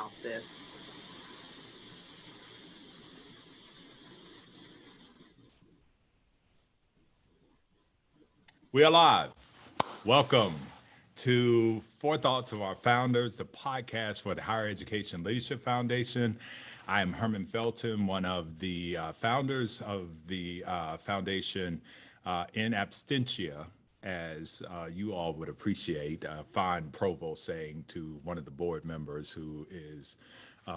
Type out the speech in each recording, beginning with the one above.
now, sis. We are live. Welcome to Four Thoughts of Our Founders, the podcast for the Higher Education Leadership Foundation. I am Herman Felton, one of the founders of the foundation in absentia, as you all would appreciate. Fine provost saying to one of the board members who is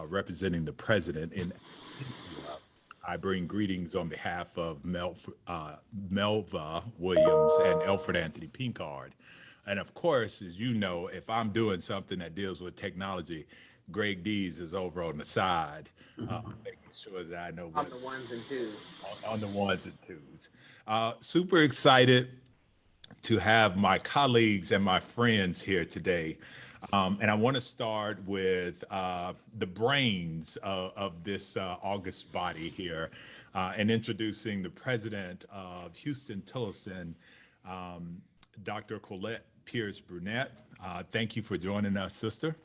representing the president in absentia. I bring greetings on behalf of Melva Williams and Alfred Anthony Pinkard. And of course, as you know, if I'm doing something that deals with technology, Greg Dees is over on the side, making sure that I know On what the ones and twos. on the ones and twos. Super excited to have my colleagues and my friends here today. And I want to start with the brains of this August body here and introducing the president of Houston Tillotson, Dr. Colette Pierce Brunette. Thank you for joining us, sister.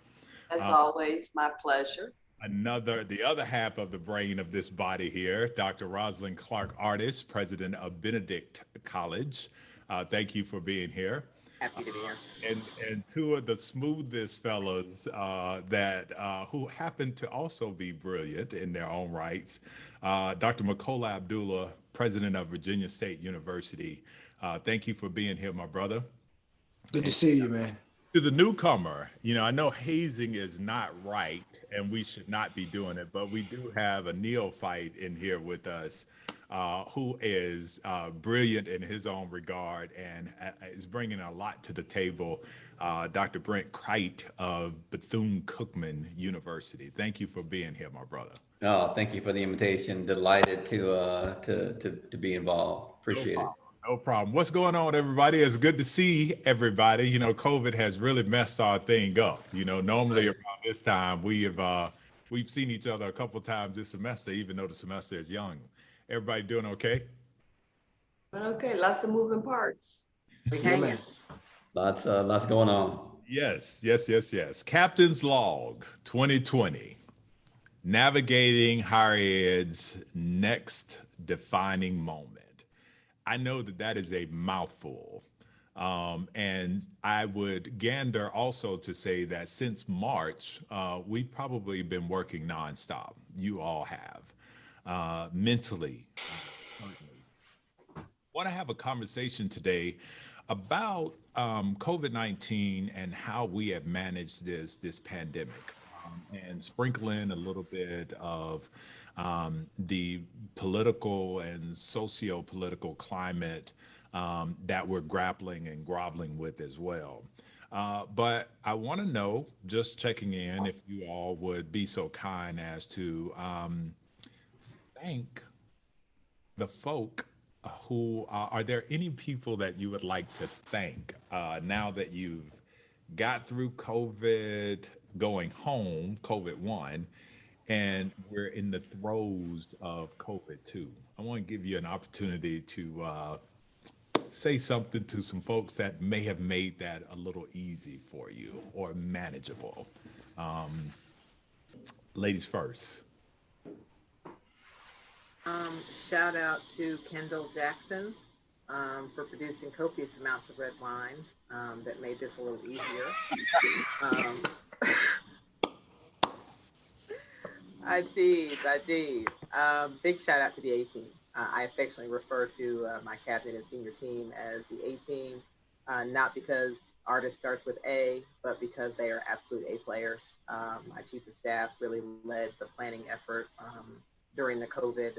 As always, my pleasure. The other half of the brain of this body here, Dr. Rosalind Clark Artis, president of Benedict College. Thank you for being here. Happy to be here. And two of the smoothest fellows that who happen to also be brilliant in their own rights. Dr. Makola Abdullah, president of Virginia State University. Thank you for being here, my brother. Good to see you, man. To the newcomer, I know hazing is not right and we should not be doing it, but we do have a neophyte in here with us who is brilliant in his own regard and is bringing a lot to the table. Dr. Brent Kite of Bethune-Cookman University. Thank you for being here, my brother. Oh, thank you for the invitation. Delighted to be involved. Appreciate it. No problem. What's going on, everybody? It's good to see everybody. COVID has really messed our thing up. Normally around this time we've seen each other a couple times this semester, even though the semester is young. Everybody doing okay? Okay, lots of moving parts. We Yeah, hanging. man. Lots going on. Yes. Captain's Log 2020. Navigating higher ed's next defining moment. I know that is a mouthful. And I would gander also to say that since March, we've probably been working nonstop. You all have, mentally, certainly. Want to have a conversation today about COVID-19 and how we have managed this pandemic, and sprinkle in a little bit of the political and socio-political climate that we're grappling and groveling with as well. But I want to know, just checking in, if you all would be so kind as to thank the folk who are there any people that you would like to thank now that you've got through COVID, going home, COVID 1, and we're in the throes of COVID 2. I want to give you an opportunity to say something to some folks that may have made that a little easy for you or manageable. Ladies first. Shout out to Kendall Jackson for producing copious amounts of red wine that made this a little easier. Um, I tease. Big shout out to the A team. I affectionately refer to my captain and senior team as the A team, not because artist starts with A, but because they are absolute A players. My chief of staff really led the planning effort during the COVID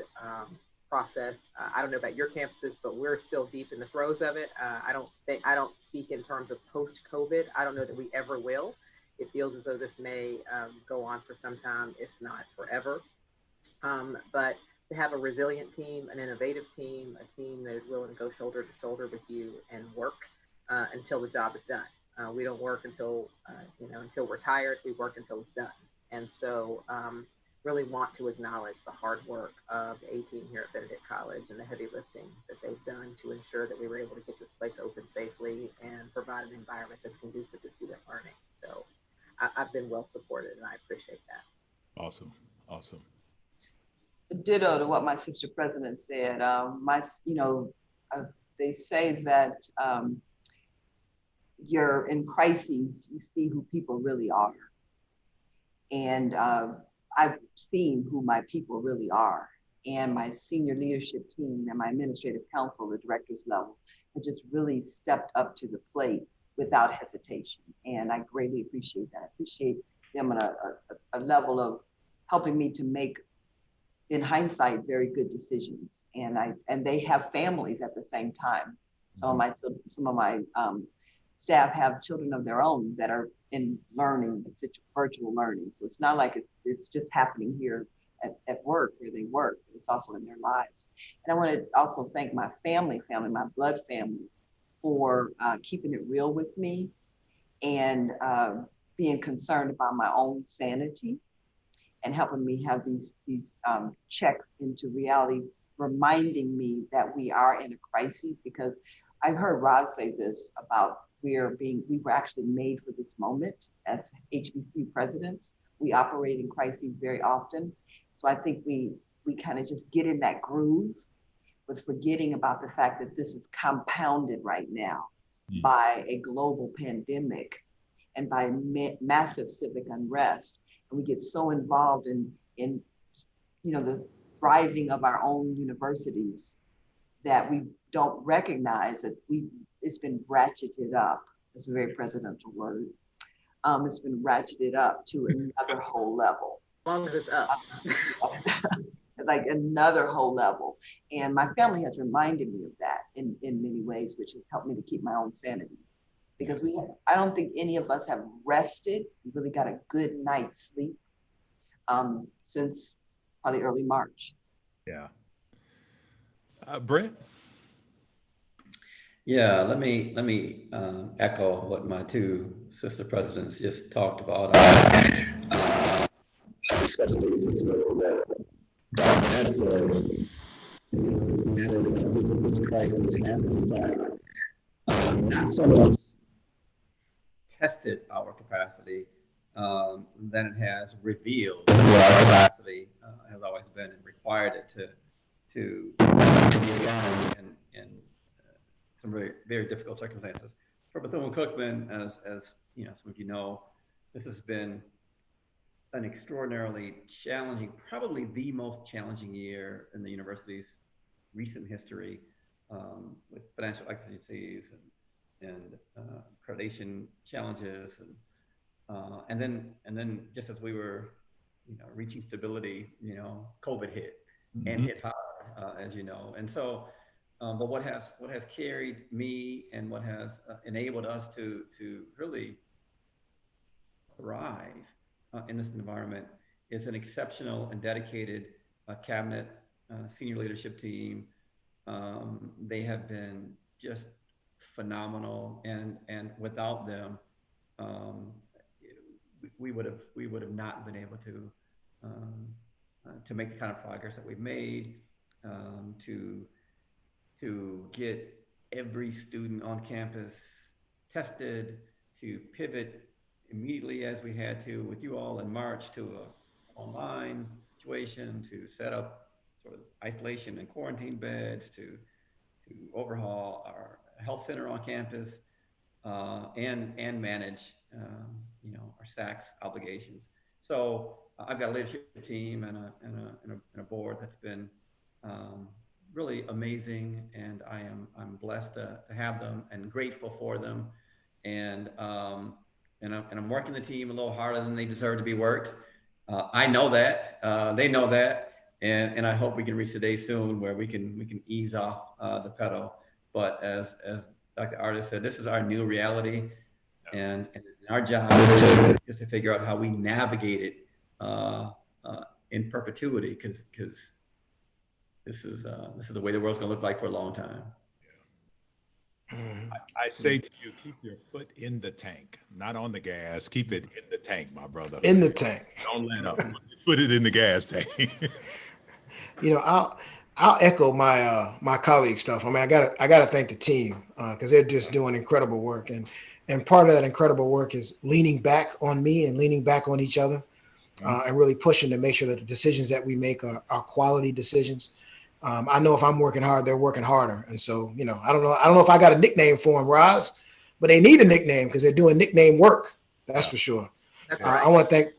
process. I don't know about your campuses, but we're still deep in the throes of it. I don't speak in terms of post-COVID. I don't know that we ever will. It feels as though this may go on for some time, if not forever. But to have a resilient team, an innovative team, a team that is willing to go shoulder to shoulder with you and work until the job is done. We don't work until we're tired. We work until it's done. And so really want to acknowledge the hard work of the A team here at Benedict College and the heavy lifting that they've done to ensure that we were able to get this place open safely and provide an environment that's conducive to student learning. So I've been well supported, and I appreciate that. Awesome. Awesome. Ditto to what my sister president said. They say that you're in crises, you see who people really are. And I've seen who my people really are. And my senior leadership team and my administrative council, the director's level, have just really stepped up to the plate without hesitation. And I greatly appreciate that. I appreciate them on a level of helping me to make, in hindsight, very good decisions. And they have families at the same time. Some of my staff have children of their own that are in learning, virtual learning. So it's not like it's just happening here at work where they work, but it's also in their lives. And I want to also thank my family, my blood family, for keeping it real with me and being concerned about my own sanity and helping me have these checks into reality, reminding me that we are in a crisis. Because I heard Rod say this about we were actually made for this moment as HBCU presidents. We operate in crises very often. So I think we kind of just get in that groove with forgetting about the fact that this is compounded right now by a global pandemic and by massive civic unrest. And we get so involved in the thriving of our own universities that we don't recognize that it's been ratcheted up. It's a very presidential word. It's been ratcheted up to another whole level. As long as it's up. Like another whole level. And my family has reminded me of that in many ways, which has helped me to keep my own sanity. Because I don't think any of us have rested, really got a good night's sleep since probably early March. Yeah. Brent? Yeah, let me echo what my two sister presidents just talked about. That's this crisis happened, but not so much tested our capacity than it has revealed what our capacity has always been and required it to be found in some very, very difficult circumstances. For Bethune-Cookman, as you know, some of you know, this has been an extraordinarily challenging, probably the most challenging year in the university's recent history, with financial exigencies and accreditation challenges, and then just as we were, reaching stability, COVID hit and hit hard, as you know, and so. But what has carried me and what has enabled us to really thrive in this environment is an exceptional and dedicated cabinet, senior leadership team. They have been just phenomenal, and without them, we would have not been able to make the kind of progress that we've made, to get every student on campus tested, to pivot immediately as we had to with you all in March to an online situation, to set up sort of isolation and quarantine beds, to overhaul our health center on campus, and manage our SACS obligations. So I've got a leadership team and a board that's been really amazing, and I'm blessed to have them and grateful for them, and I'm working the team a little harder than they deserve to be worked. I know that, they know that, and I hope we can reach the day soon where we can ease off the pedal. But as Dr. Artis said, this is our new reality, and our job is to figure out how we navigate it in perpetuity, because this is the way the world's going to look like for a long time. I say to you, keep your foot in the tank, not on the gas. Keep it in the tank, my brother. In the tank. Don't let up. Put it in the gas tank. I'll echo my colleague stuff. I mean, I gotta thank the team because they're just doing incredible work. And And part of that incredible work is leaning back on me and leaning back on each other, and really pushing to make sure that the decisions that we make are quality decisions. I know if I'm working hard, they're working harder. And so, I don't know if I got a nickname for them, Roz, but they need a nickname because they're doing nickname work. That's for sure. That's I right. want to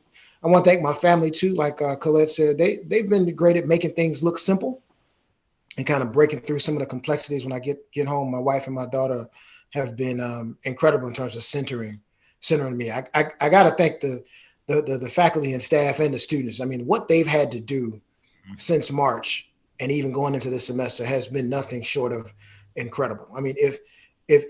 thank my family too. Like Colette said, they've been great at making things look simple and kind of breaking through some of the complexities. When I get home, my wife and my daughter have been incredible in terms of centering me. I got to thank the faculty and staff and the students. I mean, what they've had to do since March and even going into this semester has been nothing short of incredible. I mean, if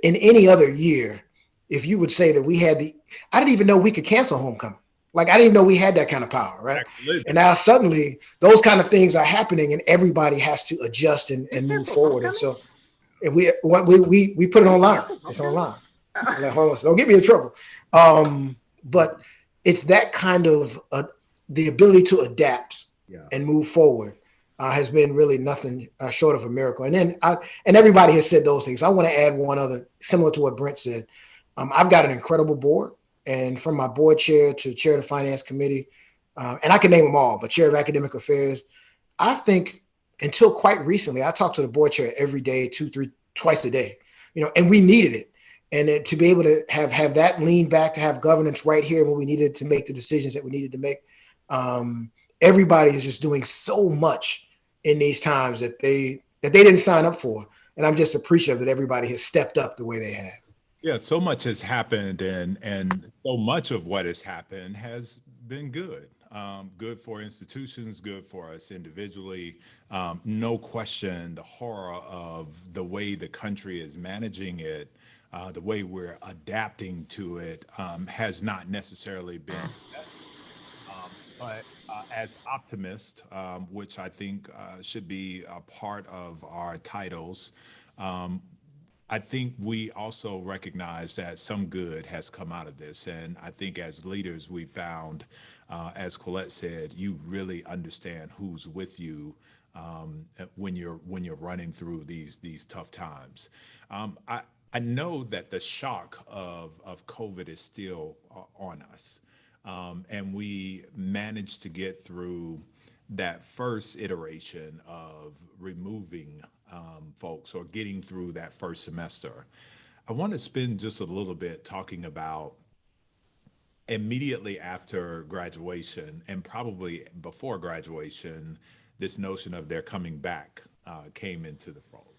in any other year, if you would say that I didn't even know we could cancel homecoming. Like, I didn't even know we had that kind of power, right? And now suddenly those kind of things are happening and everybody has to adjust and move forward. And so we put it online. It's online. Like, hold on, don't get me in trouble. But it's that kind of the ability to adapt and move forward has been really nothing short of a miracle. And everybody has said those things. I want to add one other, similar to what Brent said. I've got an incredible board, and from my board chair to chair of the finance committee, and I can name them all, but chair of academic affairs, I think until quite recently, I talked to the board chair every day, twice a day, and we needed it. And to be able to have that lean back, to have governance right here when we needed to make the decisions that we needed to make. Everybody is just doing so much in these times that they didn't sign up for. And I'm just appreciative that everybody has stepped up the way they have. Yeah, so much has happened, and so much of what has happened has been good. Good for institutions, good for us individually. No question, the horror of the way the country is managing it, the way we're adapting to it, has not necessarily been the best. But as optimist, which I think should be a part of our titles, um, I think we also recognize that some good has come out of this. And I think as leaders, we found, as Colette said, you really understand who's with you when you're running through these tough times. I know that the shock of COVID is still on us. And we managed to get through that first iteration of removing folks or getting through that first semester. I want to spend just a little bit talking about immediately after graduation and probably before graduation, this notion of their coming back came into the fold.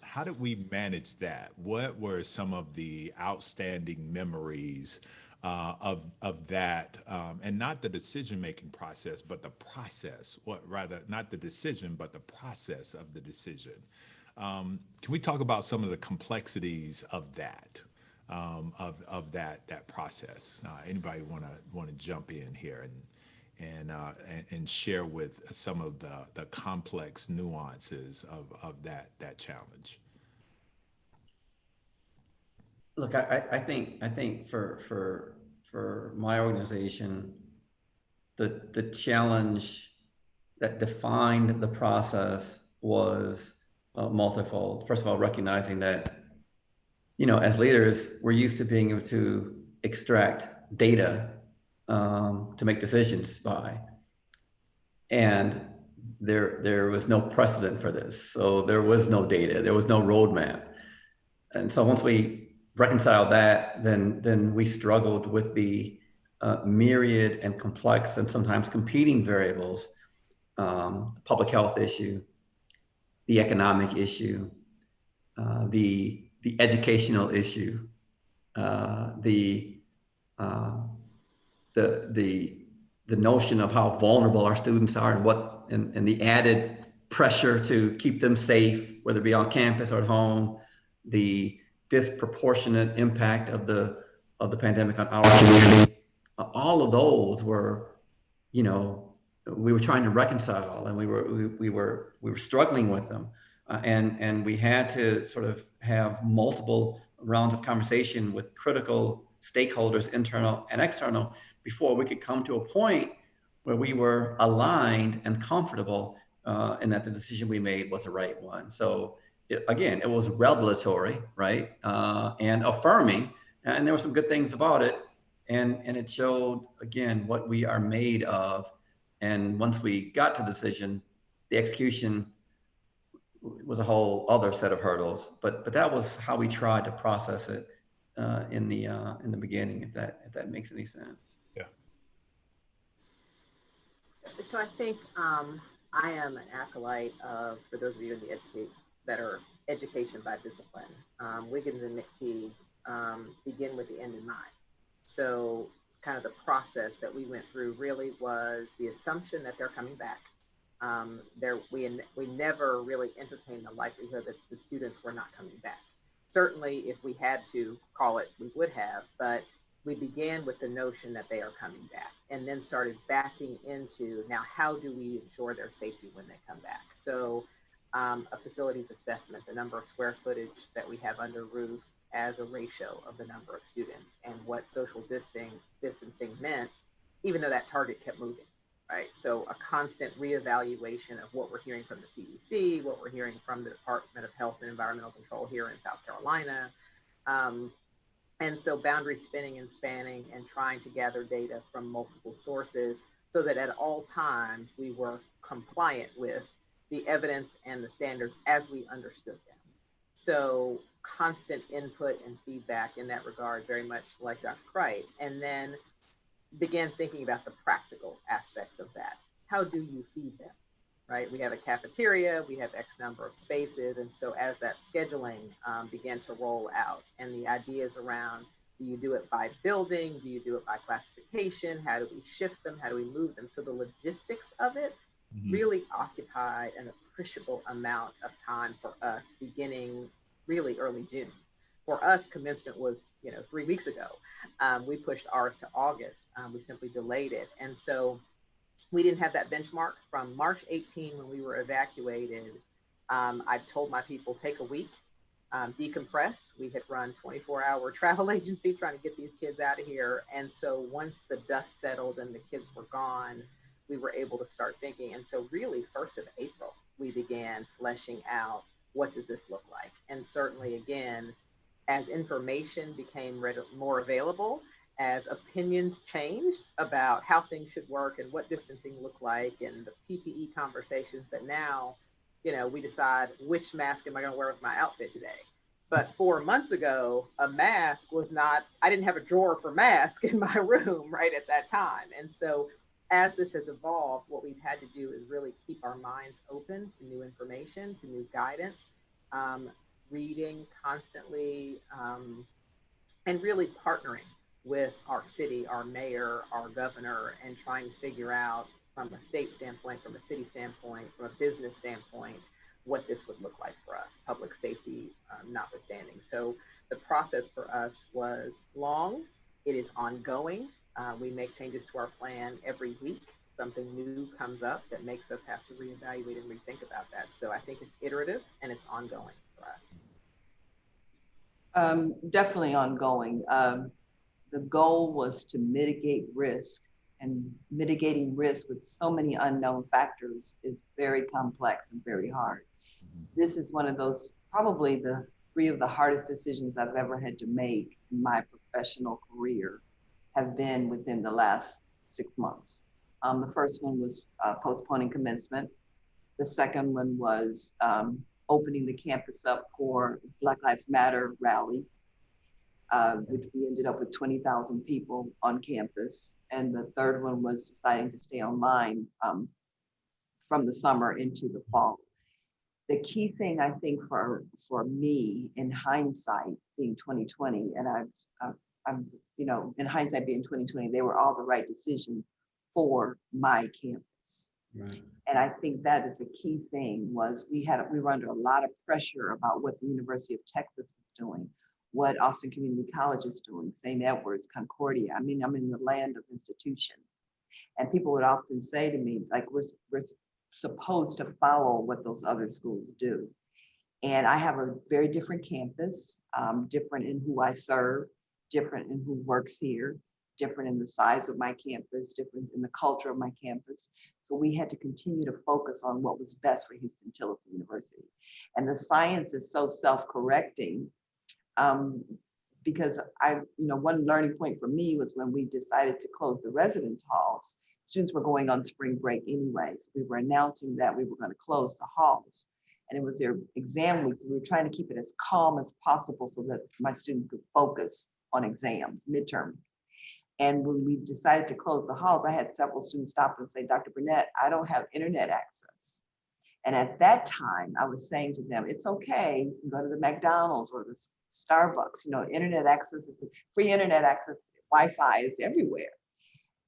How did we manage that? What were some of the outstanding memories of that, and not the decision making process, but the process? What rather, not the decision, but the process of the decision. Can we talk about some of the complexities of that, of that process? Anybody want to jump in here and share with some of the complex nuances of that challenge? Look, I think for my organization, the challenge that defined the process was multifold. First of all, recognizing that, as leaders, we're used to being able to extract data to make decisions by, and there was no precedent for this. So there was no data, there was no roadmap. And so once we reconciled that, then we struggled with the myriad and complex and sometimes competing variables, public health issue, the economic issue, the educational issue, the notion of how vulnerable our students are and the added pressure to keep them safe, whether it be on campus or at home, the disproportionate impact of the pandemic on our community. All of those were, we were trying to reconcile, and we were struggling with them, and we had to sort of have multiple rounds of conversation with critical stakeholders, internal and external, before we could come to a point where we were aligned and comfortable, and that the decision we made was the right one. So again, it was revelatory, right? And affirming And there were some good things about it. And it showed, again, what we are made of. And once we got to the decision, the execution was a whole other set of hurdles. But that was how we tried to process it in the beginning, if that makes any sense. Yeah. So I think I am an acolyte of, for those of you in the education by discipline. Wiggins and McKee begin with the end in mind. So kind of the process that we went through really was the assumption that they're coming back. We never really entertained the likelihood that the students were not coming back. Certainly, if we had to call it, we would have, but we began with the notion that they are coming back and then started backing into, now, how do we ensure their safety when they come back? So a facilities assessment, the number of square footage that we have under roof as a ratio of the number of students, and what social distancing meant, even though that target kept moving, right? So a constant reevaluation of what we're hearing from the CDC, what we're hearing from the Department of Health and Environmental Control here in South Carolina. And so boundary spinning and spanning and trying to gather data from multiple sources so that at all times we were compliant with the evidence and the standards as we understood them. So constant input and feedback in that regard, very much like Dr. Cricht, and then began thinking about the practical aspects of that. How do you feed them, right? We have a cafeteria, we have X number of spaces. And so as that scheduling began to roll out, and the ideas around, do you do it by building? Do you do it by classification? How do we shift them? How do we move them? So the logistics of it really occupied an appreciable amount of time for us, beginning really early June. For us, commencement was 3 weeks ago. We pushed ours to August. We simply delayed it. And so we didn't have that benchmark from March 18 when we were evacuated. I told my people, take a week, decompress. We had run 24-hour travel agency trying to get these kids out of here. And so once the dust settled and the kids were gone, we were able to start thinking. And so really 1st of April, we began fleshing out, what does this look like? And certainly, again, as information became more available, as opinions changed about how things should work and what distancing looked like, and the PPE conversations that now, we decide which mask am I going to wear with my outfit today. But 4 months ago, a mask was not, I didn't have a drawer for masks in my room right at that time. And so as this has evolved, what we've had to do is really keep our minds open to new information, to new guidance, reading constantly, and really partnering with our city, our mayor, our governor, and trying to figure out from a state standpoint, from a city standpoint, from a business standpoint, what this would look like for us, public safety notwithstanding. So the process for us was long. It is ongoing. We make changes to our plan every week. Something new comes up that makes us have to reevaluate and rethink about that. So I think it's iterative and it's ongoing for us. Definitely ongoing. The goal was to mitigate risk, and mitigating risk with so many unknown factors is very complex and very hard. This is one of those, probably the 3 of the hardest decisions I've ever had to make in my professional career have been within the last 6 months. The first one was postponing commencement. The second one was opening the campus up for Black Lives Matter rally, which we ended up with 20,000 people on campus. And the third one was deciding to stay online from the summer into the fall. The key thing, I think, for me in hindsight, being 2020, and I'm in hindsight being 2020, they were all the right decision for my campus. Right. And I think that is the key thing, was we were under a lot of pressure about what the University of Texas was doing, what Austin Community College is doing, St. Edward's, Concordia. I mean, I'm in the land of institutions. And people would often say to me, like, we're supposed to follow what those other schools do. And I have a very different campus, different in who I serve, different in who works here, different in the size of my campus, different in the culture of my campus. So we had to continue to focus on what was best for Houston-Tillotson University. And the science is so self-correcting because one learning point for me was when we decided to close the residence halls. Students were going on spring break anyways. We were announcing that we were going to close the halls, and it was their exam week. We were trying to keep it as calm as possible so that my students could focus on exams, midterms. And when we decided to close the halls, I had several students stop and say, Dr. Burnett, I don't have internet access. And at that time, I was saying to them, it's okay, you can go to the McDonald's or the Starbucks, internet access is free internet access, Wi-Fi is everywhere.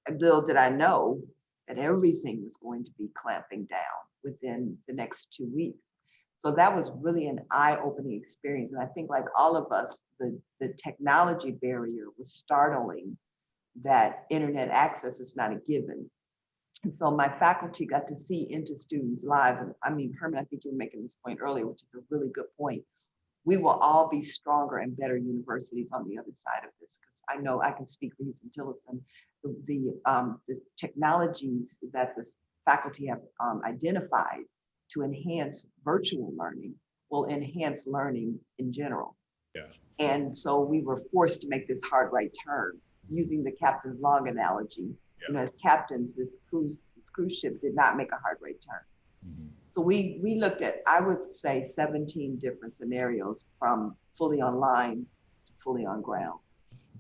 And little did I know that everything was going to be clamping down within the next 2 weeks. So that was really an eye-opening experience. And I think like all of us, the technology barrier was startling, that internet access is not a given. And so my faculty got to see into students' lives. And I mean, Herman, I think you were making this point earlier, which is a really good point. We will all be stronger and better universities on the other side of this, because I know I can speak for Houston-Tillotson. The technologies that the faculty have identified to enhance virtual learning will enhance learning in general. Yeah. And so we were forced to make this hard right turn, using the captain's log analogy. Yeah. As captains, this cruise ship did not make a hard right turn. Mm-hmm. So we looked at, I would say, 17 different scenarios from fully online to fully on ground.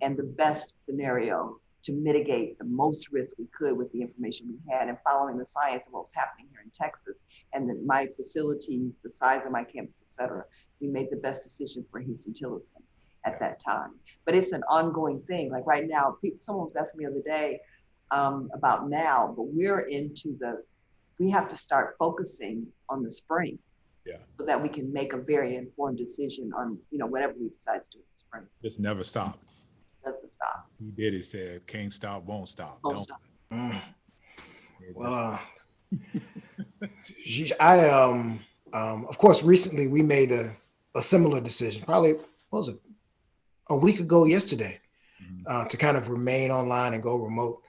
And the best scenario to mitigate the most risk we could with the information we had, and following the science of what was happening here in Texas and my facilities, the size of my campus, et cetera, we made the best decision for Houston-Tillotson at that time. But it's an ongoing thing. Like right now, someone was asking me the other day about now, but we have to start focusing on the spring, so that we can make a very informed decision on, whatever we decide to do in the spring. Just never stop. Doesn't stop. He did. He said, "Can't stop, won't stop." Won't stop. Well, of course, recently we made a similar decision. Probably, what was it, a week ago yesterday, to kind of remain online and go remote.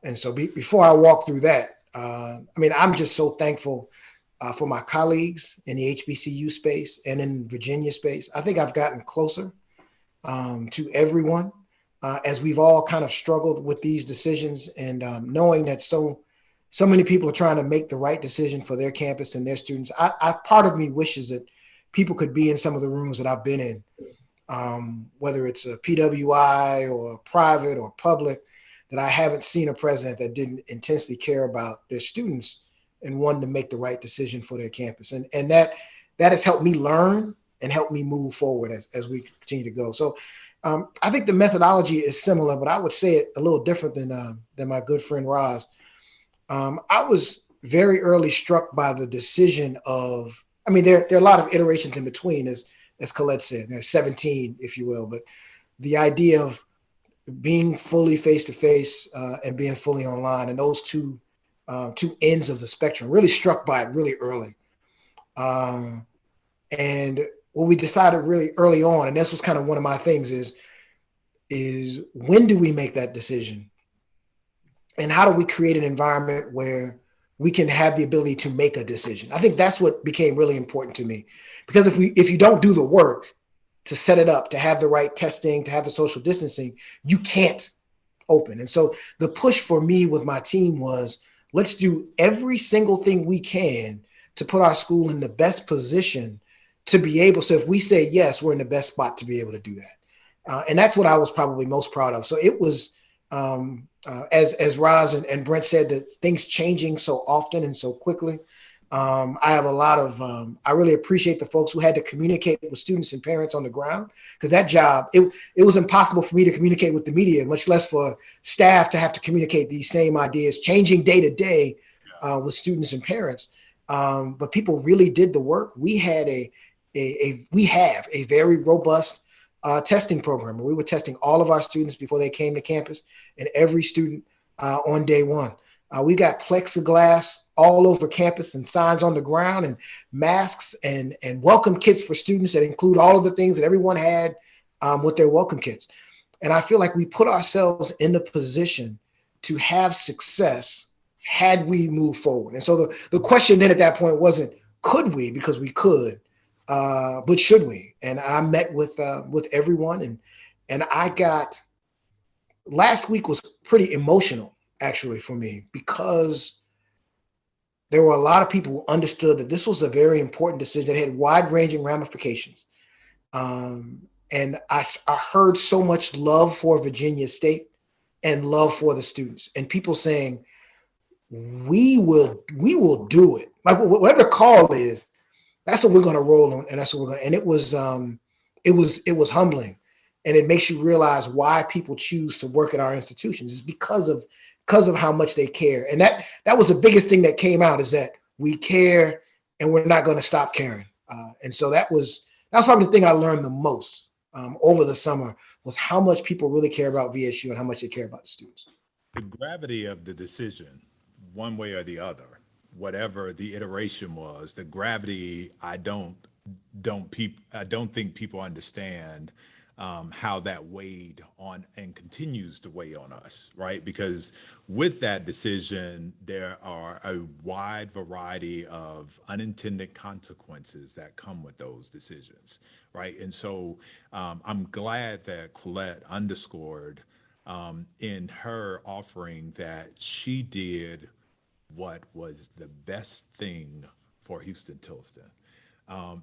And so before I walk through that, I'm just so thankful for my colleagues in the HBCU space and in Virginia space. I think I've gotten closer to everyone as we've all kind of struggled with these decisions, and knowing that so many people are trying to make the right decision for their campus and their students. Part of me wishes that people could be in some of the rooms that I've been in, whether it's a PWI or private or public, that I haven't seen a president that didn't intensely care about their students and wanted to make the right decision for their campus. And that has helped me learn and helped me move forward as we continue to go. So I think the methodology is similar, but I would say it a little different than my good friend Roz. I was very early struck by the decision of, there are a lot of iterations in between, as Colette said, there's 17, if you will, but the idea of being fully face-to-face and being fully online, and those two ends of the spectrum, really struck by it really early. And what we decided really early on, and this was kind of one of my things, is when do we make that decision? And how do we create an environment where we can have the ability to make a decision? I think that's what became really important to me, because if you don't do the work to set it up, to have the right testing, to have the social distancing, you can't open. And so the push for me with my team was, let's do every single thing we can to put our school in the best position to be able. So if we say yes, we're in the best spot to be able to do that. And that's what I was probably most proud of. So it was, as Roz and Brent said, that things changing so often and so quickly. I have a lot of, I really appreciate the folks who had to communicate with students and parents on the ground, because that job, it was impossible for me to communicate with the media, much less for staff to have to communicate these same ideas, changing day to day with students and parents. But people really did the work. We had we have a very robust testing program where we were testing all of our students before they came to campus, and every student on day one. We got plexiglass all over campus and signs on the ground and masks and welcome kits for students that include all of the things that everyone had with their welcome kits. And I feel like we put ourselves in the position to have success had we moved forward. And so the question then at that point wasn't, could we, because we could, but should we? And I met with everyone And last week was pretty emotional actually for me, because there were a lot of people who understood that this was a very important decision that had wide-ranging ramifications. And I heard so much love for Virginia State and love for the students, and people saying, we will do it. Like whatever the call is, that's what we're going to roll on, and that's what we're going to. And it was humbling, and it makes you realize why people choose to work at our institutions. It's because of how much they care, and that was the biggest thing that came out, is that we care, and we're not going to stop caring. And so that's probably the thing I learned the most over the summer, was how much people really care about VSU and how much they care about the students. The gravity of the decision, one way or the other, whatever the iteration was, the gravity, I don't think people understand how that weighed on and continues to weigh on us, right? Because with that decision, there are a wide variety of unintended consequences that come with those decisions, right? And so I'm glad that Colette underscored in her offering that she did what was the best thing for Houston Tilston.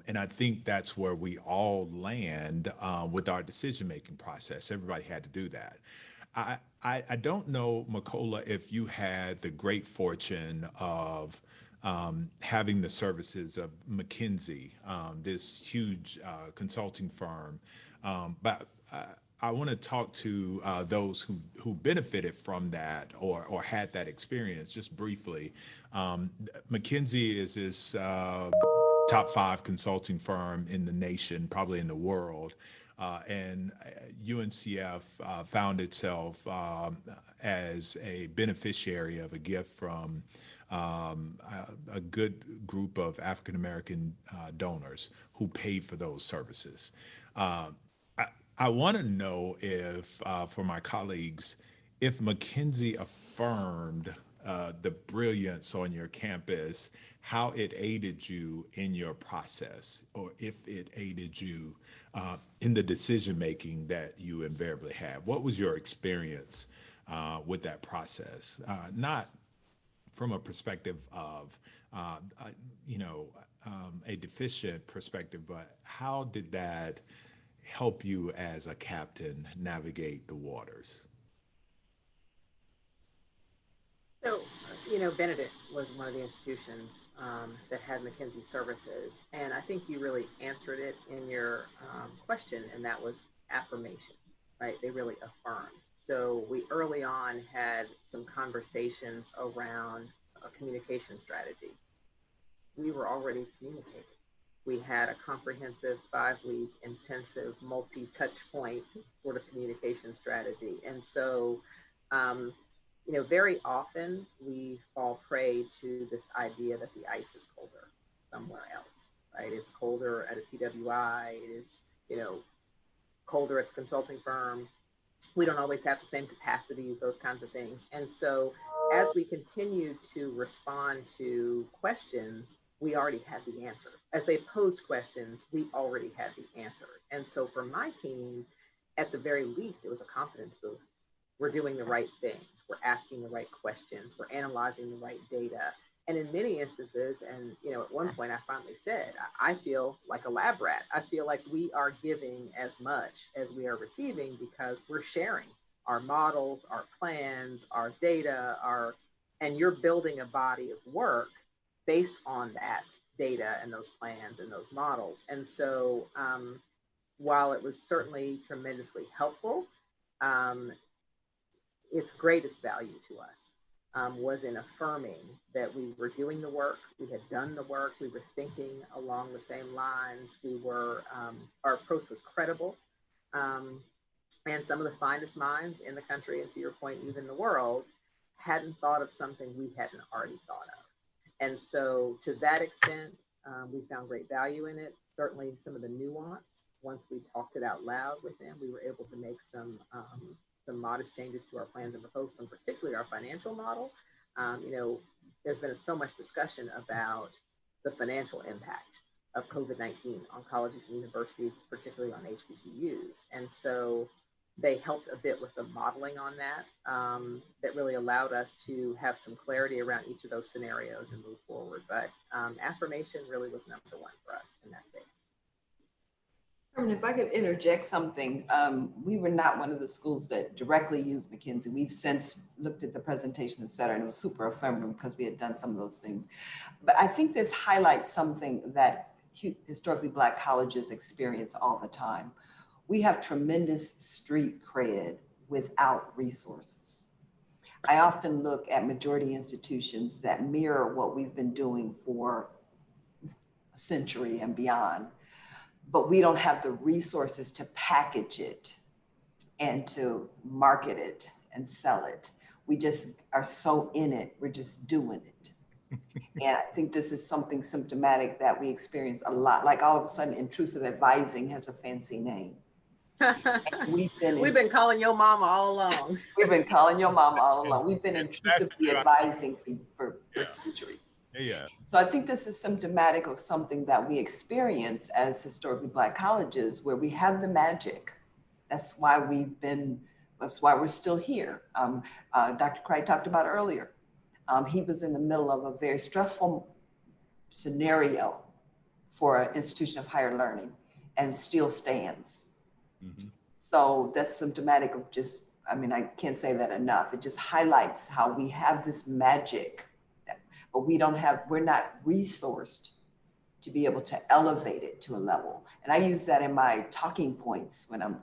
And I think that's where we all land with our decision making process. Everybody had to do that. I don't know, Makola, if you had the great fortune of having the services of McKinsey, this huge consulting firm, but I want to talk to those who benefited from that or had that experience just briefly. McKinsey is this top 5 consulting firm in the nation, probably in the world. And UNCF found itself as a beneficiary of a gift from a good group of African American donors who paid for those services. Uh, I want to know if, for my colleagues, if McKinsey affirmed the brilliance on your campus, how it aided you in your process, or if it aided you in the decision making that you invariably have. What was your experience with that process? Not from a perspective of, uh, uh, you know, a deficient perspective, but how did that help you as a captain navigate the waters? So, Benedict was one of the institutions that had McKinsey services, and I think you really answered it in your question, and that was affirmation, right? They really affirmed. So we early on had some conversations around a communication strategy. We were already communicating. We had a comprehensive 5-week intensive multi-touch point sort of communication strategy. And so um, very often we fall prey to this idea that the ice is colder somewhere else, right? It's colder at a PWI, it is, you know, colder at the consulting firm. We don't always have the same capacities, those kinds of things. And so as we continue to respond to questions, we already had the answers. As they posed questions, we already had the answers. And so for my team, at the very least, it was a confidence boost. We're doing the right things. We're asking the right questions. We're analyzing the right data. And in many instances, and at one point I finally said, I feel like a lab rat. I feel like we are giving as much as we are receiving because we're sharing our models, our plans, our data, and you're building a body of work based on that data and those plans and those models. And so while it was certainly tremendously helpful, um, its greatest value to us was in affirming that we were doing the work, we had done the work, we were thinking along the same lines, our approach was credible. Um, and some of the finest minds in the country, and to your point, even the world, hadn't thought of something we hadn't already thought of. And so, to that extent, we found great value in it. Certainly, some of the nuance, once we talked it out loud with them, we were able to make some modest changes to our plans and proposals, and particularly our financial model. There's been so much discussion about the financial impact of COVID-19 on colleges and universities, particularly on HBCUs. And so they helped a bit with the modeling on that, that really allowed us to have some clarity around each of those scenarios and move forward. But affirmation really was number one for us in that space. If I could interject something, we were not one of the schools that directly used McKinsey. We've since looked at the presentation, et cetera, and it was super affirmative because we had done some of those things. But I think this highlights something that historically Black colleges experience all the time. We have tremendous street cred without resources. I often look at majority institutions that mirror what we've been doing for a century and beyond, but we don't have the resources to package it and to market it and sell it. We just are so in it, we're just doing it. And I think this is something symptomatic that we experience a lot. Like all of a sudden, intrusive advising has a fancy name. We've been calling your mama all along. We've been calling your mama all along. We've been intrusively advising for centuries. Yeah. So I think this is symptomatic of something that we experience as historically Black colleges, where we have the magic. That's why we're still here. Dr. Craig talked about earlier. He was in the middle of a very stressful scenario for an institution of higher learning and still stands. Mm-hmm. So that's symptomatic of just, I can't say that enough. It just highlights how we have this magic, but we're not resourced to be able to elevate it to a level. And I use that in my talking points when I'm,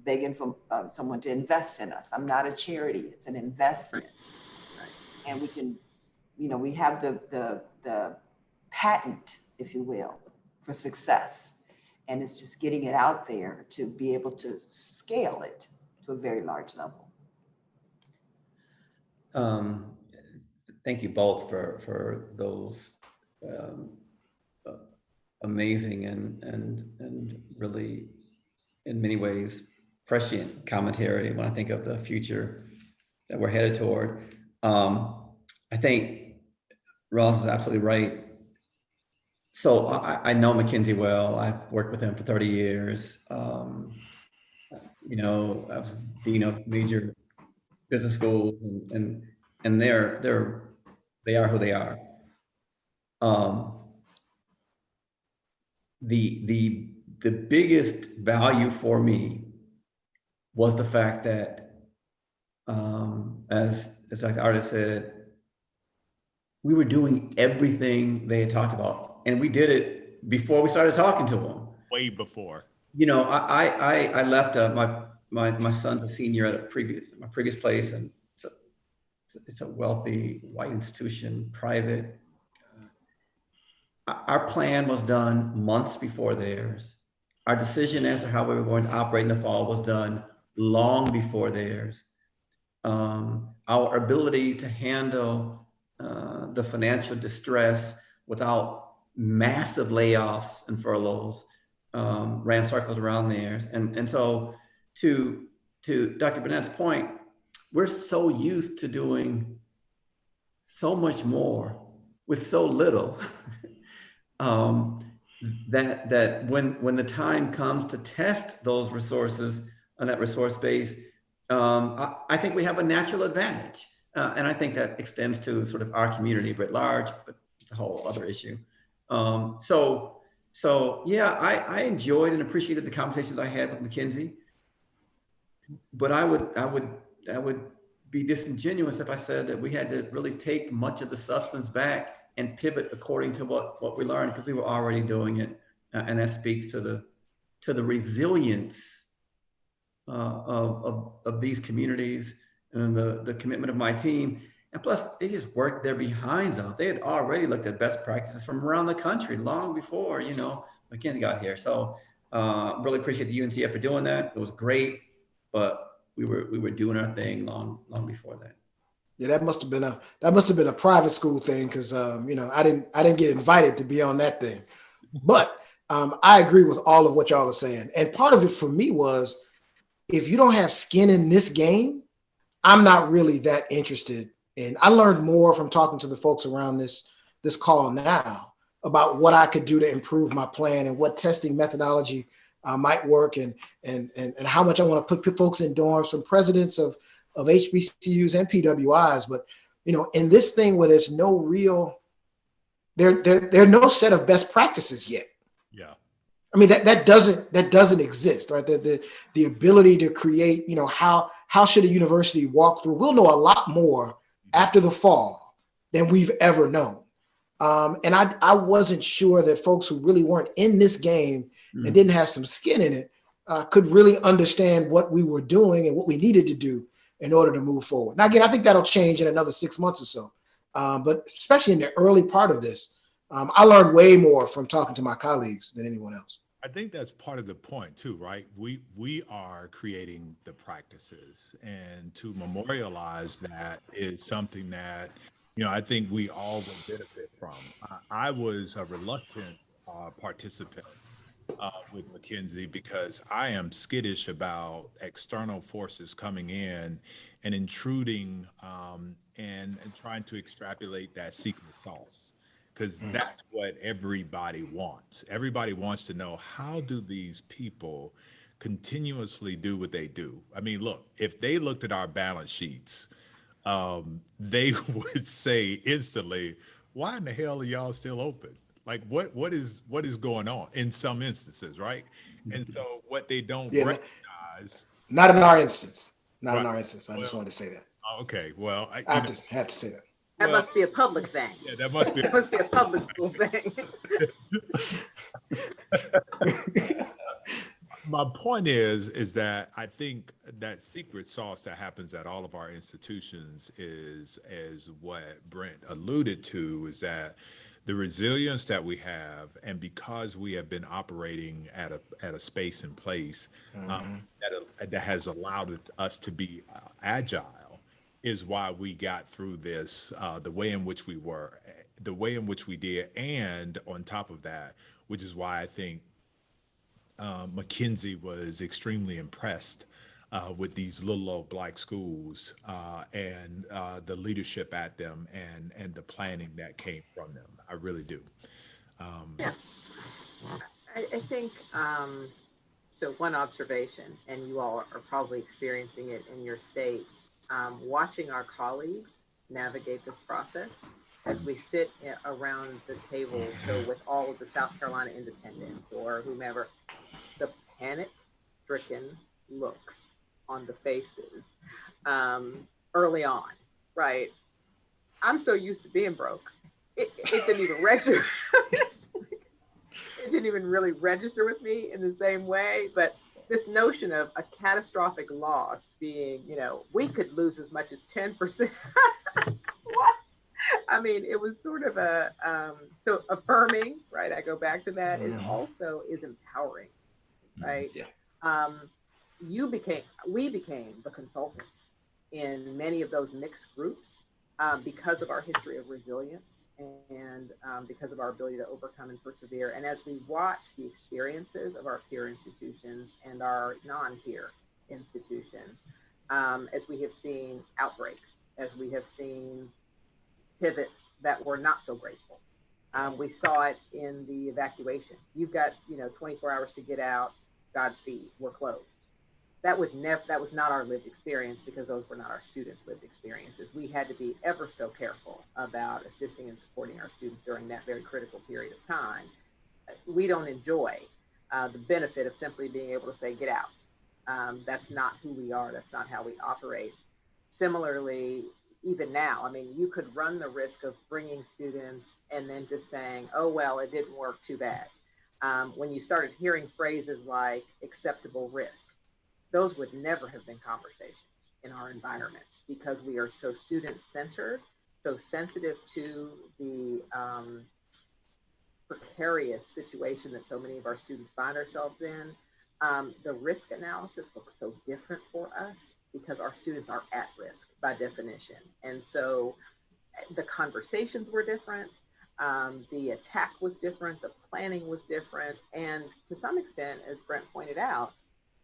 begging for someone to invest in us. I'm not a charity, it's an investment. Right. And we can, we have the patent, if you will, for success. And it's just getting it out there to be able to scale it to a very large level. Thank you both for those amazing and really, in many ways, prescient commentary when I think of the future that we're headed toward. I think Ross is absolutely right. So I know McKinsey well. I've worked with him for 30 years. I was dean of major business schools, and they are who they are. The biggest value for me was the fact that, as like the artist said, we were doing everything they had talked about. And we did it before we started talking to them. Way before. I left my son's a senior at my previous place, and it's a wealthy white institution, private. Our plan was done months before theirs. Our decision as to how we were going to operate in the fall was done long before theirs. Our ability to handle the financial distress without massive layoffs and furloughs ran circles around theirs. And so to Dr. Burnett's point, we're so used to doing so much more with so little that when the time comes to test those resources on that resource base, I think we have a natural advantage. And I think that extends to sort of our community writ large, but it's a whole other issue. So yeah, I enjoyed and appreciated the conversations I had with McKinsey, but I would be disingenuous if I said that we had to really take much of the substance back and pivot according to what we learned, because we were already doing it. And that speaks to the resilience of these communities and the commitment of my team. And plus, they just worked their behinds off. They had already looked at best practices from around the country long before, McKinsey got here. So really appreciate the UNCF for doing that. It was great, but we were doing our thing long before that. Yeah, that must have been a private school thing, because I didn't get invited to be on that thing. But I agree with all of what y'all are saying. And part of it for me was, if you don't have skin in this game, I'm not really that interested. And I learned more from talking to the folks around this call now about what I could do to improve my plan and what testing methodology might work, and how much I want to put folks in dorms, from presidents of HBCUs and PWIs. But in this thing where there's no real, there are no set of best practices yet. Yeah. I mean, that doesn't exist, right? The ability to create, how should a university walk through? We'll know a lot more after the fall than we've ever known. And I wasn't sure that folks who really weren't in this game and didn't have some skin in it could really understand what we were doing and what we needed to do in order to move forward. Now, again, I think that'll change in another 6 months or so. But especially in the early part of this, I learned way more from talking to my colleagues than anyone else. I think that's part of the point too, right? We are creating the practices, and to memorialize that is something that I think we all will benefit from. I was a reluctant participant with McKinsey because I am skittish about external forces coming in and intruding and trying to extrapolate that secret sauce, because that's what everybody wants. Everybody wants to know, how do these people continuously do what they do? I mean, look, if they looked at our balance sheets, they would say instantly, why in the hell are y'all still open? Like what is going on in some instances, right? And so what they don't Yeah, recognize, not in our instance. Not in right? our instance. I just Well, wanted to say that. okay, well, I have to say that. That well, must be a public thing. yeah, that must be. That must be a public school thing. My point is that I think that secret sauce that happens at all of our institutions is what Brent alluded to, is that the resilience that we have, and because we have been operating at a space and place that has allowed us to be agile, is why we got through this the way in which we were, the way in which we did, and on top of that, which is why I think McKinsey was extremely impressed with these little old black schools and the leadership at them, and the planning that came from them. I really do. Yeah, I think so. One observation, and you all are probably experiencing it in your states, watching our colleagues navigate this process as we sit around the table. So, with all of the South Carolina independents or whomever, the panic stricken looks on the faces early on, right? I'm so used to being broke. It didn't even register. It didn't even really register with me in the same way. But this notion of a catastrophic loss being, we could lose as much as 10%. What? I mean, it was sort of so affirming, right? I go back to that. It also is empowering, right? Yeah. We became the consultants in many of those mixed groups because of our history of resilience and because of our ability to overcome and persevere. And as we watch the experiences of our peer institutions and our non-peer institutions, as we have seen outbreaks, as we have seen pivots that were not so graceful. We saw it in the evacuation. You've got 24 hours to get out. Godspeed. We're closed. That was not our lived experience, because those were not our students' lived experiences. We had to be ever so careful about assisting and supporting our students during that very critical period of time. We don't enjoy the benefit of simply being able to say, get out. That's not who we are. That's not how we operate. Similarly, even now, I mean, you could run the risk of bringing students and then just saying, oh, well, it didn't work, too bad. When you started hearing phrases like acceptable risk, those would never have been conversations in our environments, because we are so student-centered, so sensitive to the precarious situation that so many of our students find ourselves in. The risk analysis looks so different for us because our students are at risk by definition. And so the conversations were different. The attack was different. The planning was different. And to some extent, as Brent pointed out,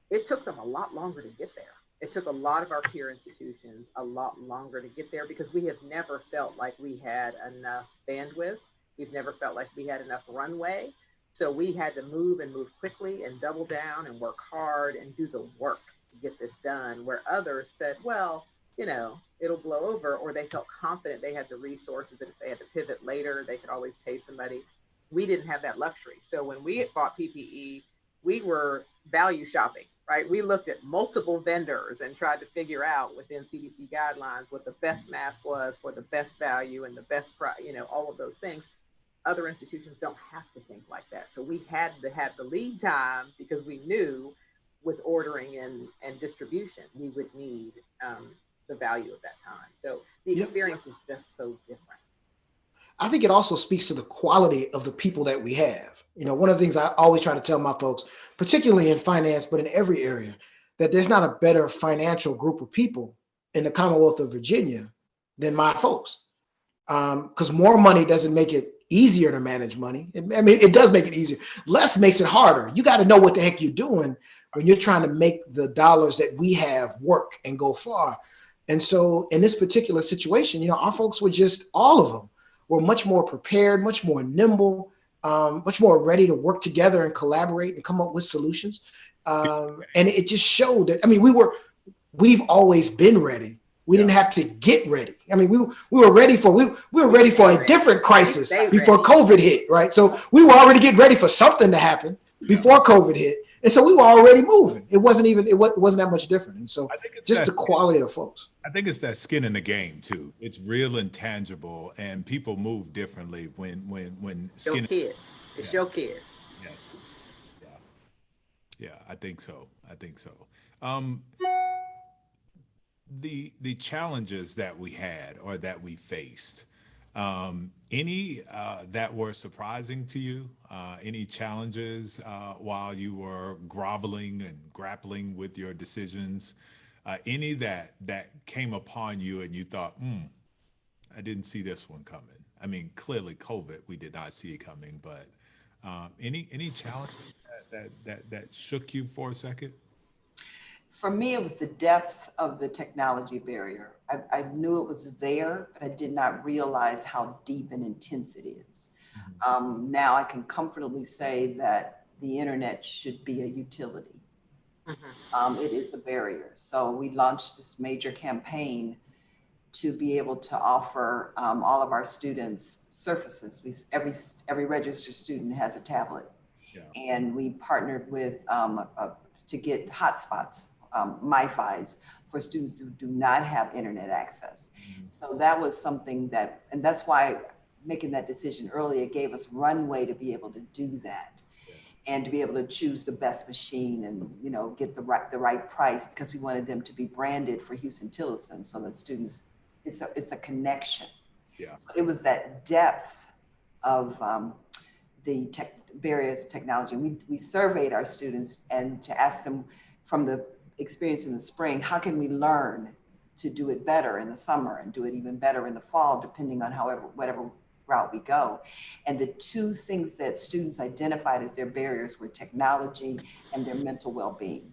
it took them a lot longer to get there. It took a lot of our peer institutions a lot longer to get there, because we have never felt like we had enough bandwidth. We've never felt like we had enough runway So we had to move and move quickly and double down and work hard and do the work to get this done, where others said, well, it'll blow over, or they felt confident they had the resources that if they had to pivot later, they could always pay somebody. We didn't have that luxury. So when we bought PPE, we were value shopping, right? We looked at multiple vendors and tried to figure out within CDC guidelines what the best mask was for the best value and the best price, all of those things. Other institutions don't have to think like that. So we had to have the lead time because we knew with ordering and distribution, we would need the value of that time. So the experience is just so different. I think it also speaks to the quality of the people that we have. One of the things I always try to tell my folks, particularly in finance, but in every area, that there's not a better financial group of people in the Commonwealth of Virginia than my folks. Because more money doesn't make it easier to manage money. It does make it easier. Less makes it harder. You got to know what the heck you're doing when you're trying to make the dollars that we have work and go far. And so in this particular situation, our folks were just, all of them were much more prepared, much more nimble, much more ready to work together and collaborate and come up with solutions. And it just showed that, we've always been ready. We didn't have to get ready. We were ready for a different crisis before COVID hit, right? So we were already getting ready for something to happen before COVID hit. And so we were already moving. It wasn't that much different. And so just the quality of folks. I think it's that skin in the game too. It's real and tangible, and people move differently when skin. Your kids. It's your kids. Yes. Yeah. I think so. The challenges that we had or that we faced, any that were surprising to you? Any challenges while you were groveling and grappling with your decisions? Any that came upon you and you thought, I didn't see this one coming. Clearly COVID, we did not see it coming, but any challenges that shook you for a second? For me, it was the depth of the technology barrier. I knew it was there, but I did not realize how deep and intense it is. Now I can comfortably say that the internet should be a utility. It is a barrier. So we launched this major campaign to be able to offer all of our students surfaces. Every registered student has a tablet. And we partnered with to get hotspots, MiFis, for students who do not have internet access. So that was something and that's why making that decision early, it gave us runway to be able to do that. And to be able to choose the best machine and get the right price, because we wanted them to be branded for Houston-Tillotson, so that students, it's a connection. So it was that depth of the various technology. We surveyed our students and to ask them from the experience in the spring, how can we learn to do it better in the summer and do it even better in the fall, depending on whatever route we go. And the two things that students identified as their barriers were technology and their mental well-being.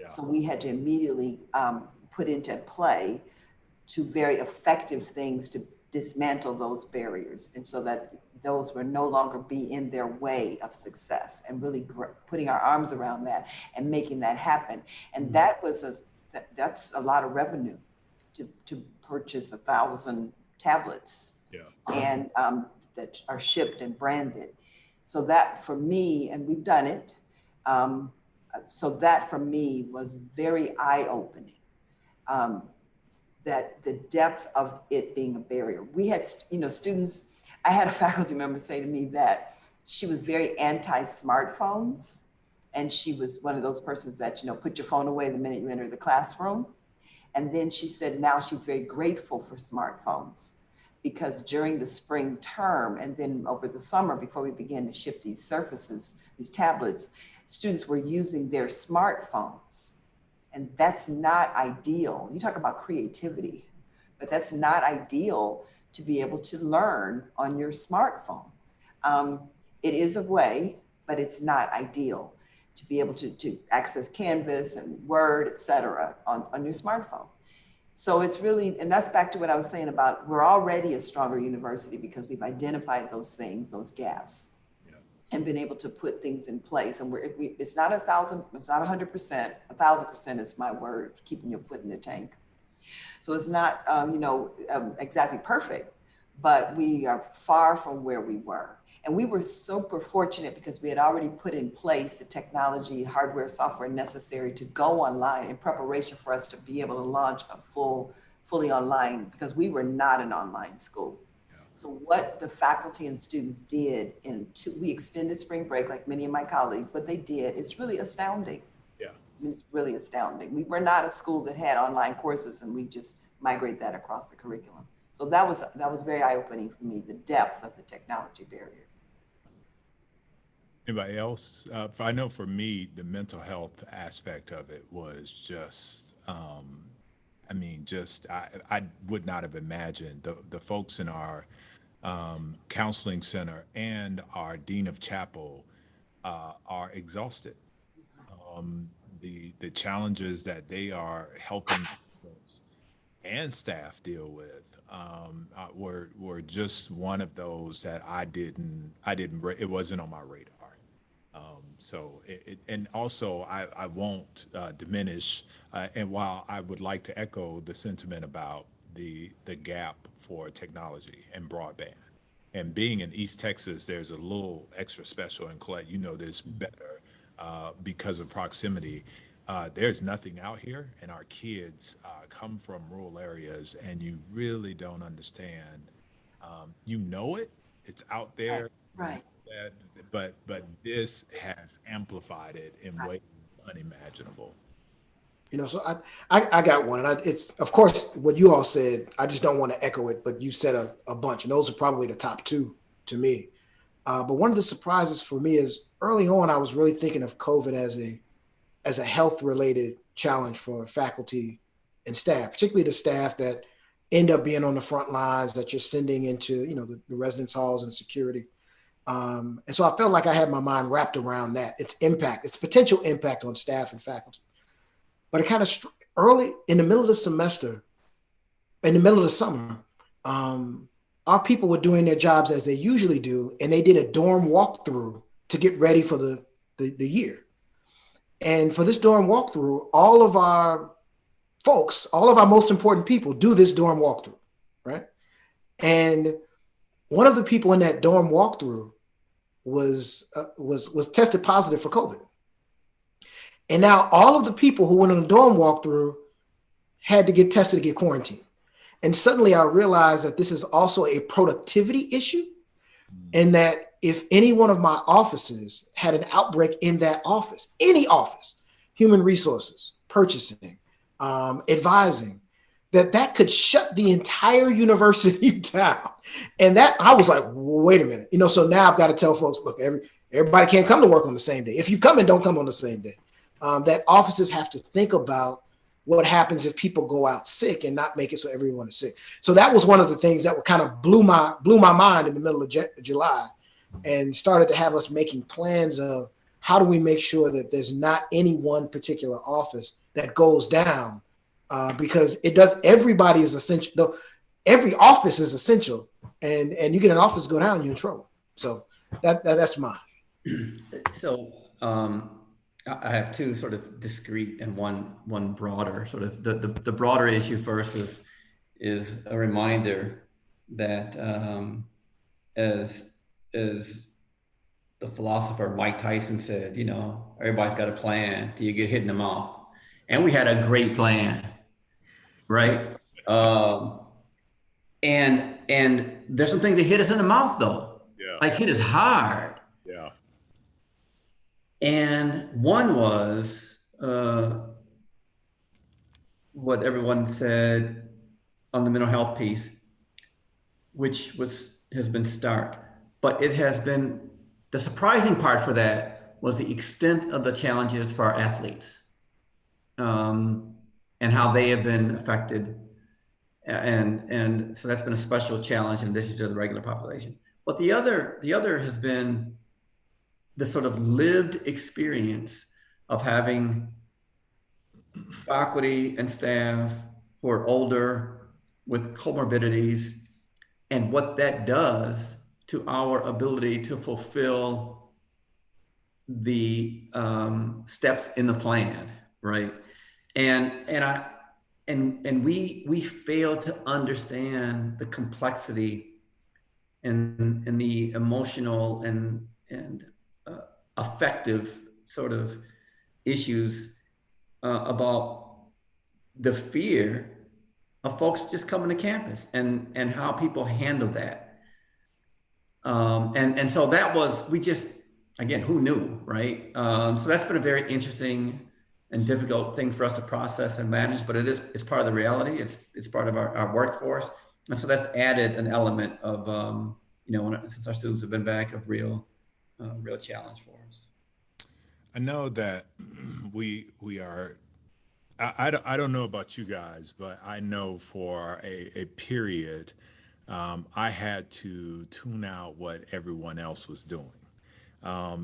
So we had to immediately put into play two very effective things to dismantle those barriers, and so that those will no longer be in their way of success, and really putting our arms around that and making that happen. And that's a lot of revenue to purchase 1,000 tablets. And that are shipped and branded. So that for me, and we've done it, so that for me was very eye-opening, that the depth of it being a barrier. We had, students, I had a faculty member say to me that she was very anti-smartphones, and she was one of those persons that, put your phone away the minute you enter the classroom. And then she said now she's very grateful for smartphones, because during the spring term and then over the summer, before we began to ship these surfaces, these tablets, students were using their smartphones. And that's not ideal. You talk about creativity, but that's not ideal to be able to learn on your smartphone. It is a way, but it's not ideal to be able to access Canvas and Word, et cetera, on your smartphone. So it's really, and that's back to what I was saying about we're already a stronger university because we've identified those things, those gaps. and been able to put things in place. And it's not 1,000, it's not 100%. 1,000% is my word, keeping your foot in the tank. So it's not, exactly perfect, but we are far from where we were. And we were super fortunate because we had already put in place the technology, hardware, software necessary to go online in preparation for us to be able to launch a fully online, because we were not an online school. So what the faculty and students did we extended spring break like many of my colleagues, what they did is really astounding. Yeah. It's really astounding. We were not a school that had online courses and we just migrate that across the curriculum. So that was very eye-opening for me, the depth of the technology barrier. Anybody else? I know for me, the mental health aspect of it was just, I would not have imagined the folks in our counseling center and our dean of chapel are exhausted. The challenges that they are helping students and staff deal with were just one of those that it wasn't on my radar. And also I won't diminish. And while I would like to echo the sentiment about the gap for technology and broadband, and being in East Texas, there's a little extra special. And Colette, you know this better because of proximity. There's nothing out here, and our kids come from rural areas, and you really don't understand. You know it; it's out there, Right. that, but this has amplified it in ways unimaginable. So I got one, and it's of course what you all said. I just don't want to echo it, but you said a bunch, and those are probably the top two to me. But one of the surprises for me is early on, I was really thinking of COVID as a health related challenge for faculty and staff, particularly the staff that end up being on the front lines that you're sending into the residence halls and security. And so I felt like I had my mind wrapped around that, its potential impact on staff and faculty. But it kind of early in the middle of the semester, in the middle of the summer, our people were doing their jobs as they usually do, and they did a dorm walkthrough to get ready for the year. And for this dorm walkthrough, all of our folks, all of our most important people do this dorm walkthrough, right? And one of the people in that dorm walkthrough was tested positive for COVID. And now all of the people who went on the dorm walkthrough had to get tested to get quarantined. And suddenly I realized that this is also a productivity issue, and that if any one of my offices had an outbreak in that office, any office, human resources, purchasing, advising, that could shut the entire university down. And that I was like, wait a minute, so now I've got to tell folks, look, everybody can't come to work on the same day. If you come in, don't come on the same day. That offices have to think about what happens if people go out sick and not make it so everyone is sick. So that was one of the things that kind of blew my mind in the middle of July, and started to have us making plans of how do we make sure that there's not any one particular office that goes down, because everybody is essential. Though every office is essential, and you get an office go down, you're in trouble. So that's mine. So I have two sort of discrete and one broader. Sort of the broader issue first is a reminder that as the philosopher Mike Tyson said, everybody's got a plan till you get hit in the mouth, and we had a great plan, right? And there's some things that hit us in the mouth though, like hit us hard. Yeah. And one was what everyone said on the mental health piece, which has been stark. But it has been, the surprising part for that was the extent of the challenges for our athletes, and how they have been affected. And so that's been a special challenge in addition to the regular population. But the other has been the sort of lived experience of having faculty and staff who are older with comorbidities, and what that does to our ability to fulfill the steps in the plan, right? And we fail to understand the complexity and the emotional and affective sort of issues about the fear of folks just coming to campus and how people handle that. And so that was, we just, again, who knew, right? So that's been a very interesting and difficult thing for us to process and manage, but it's part of the reality. It's part of our workforce. And so that's added an element of, since our students have been back, of real challenge for us. I know that we are. I don't know about you guys, but I know for a period, I had to tune out what everyone else was doing,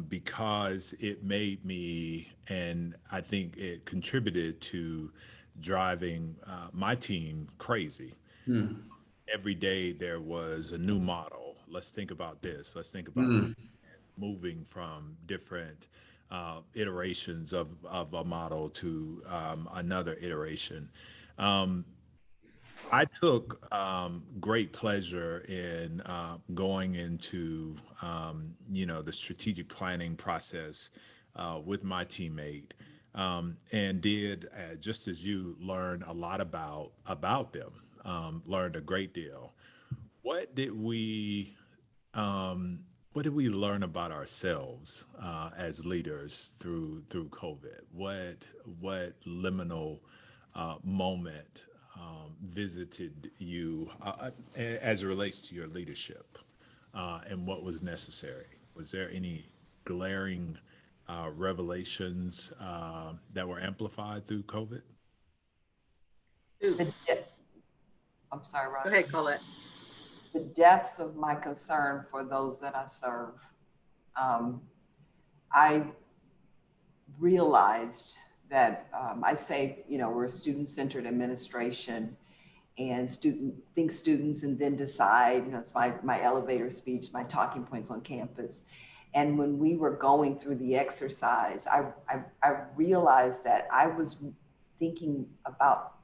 because it made me, and I think it contributed to driving my team crazy. Hmm. Every day there was a new model. Let's think about this. Let's think about Hmm. moving from different iterations of a model to another iteration. Um, I took great pleasure in going into, the strategic planning process with my teammate, and did, just as you, learn a lot about them. Learned a great deal. What did we what did we learn about ourselves as leaders through COVID? What liminal moment visited you as it relates to your leadership, and what was necessary? Was there any glaring revelations that were amplified through COVID? Ooh, The de- I'm sorry, go Roger. ahead, Colette. The depth of my concern for those that I serve. Um, I realized that I say, we're a student-centered administration, and think students and then decide. It's my elevator speech, my talking points on campus. And when we were going through the exercise, I realized that I was thinking about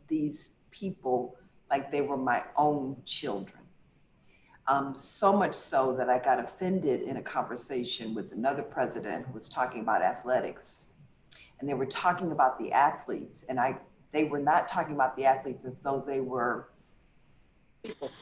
these people like they were my own children. So much so that I got offended in a conversation with another president who was talking about athletics. And they were talking about the athletes, and they were not talking about the athletes as though they were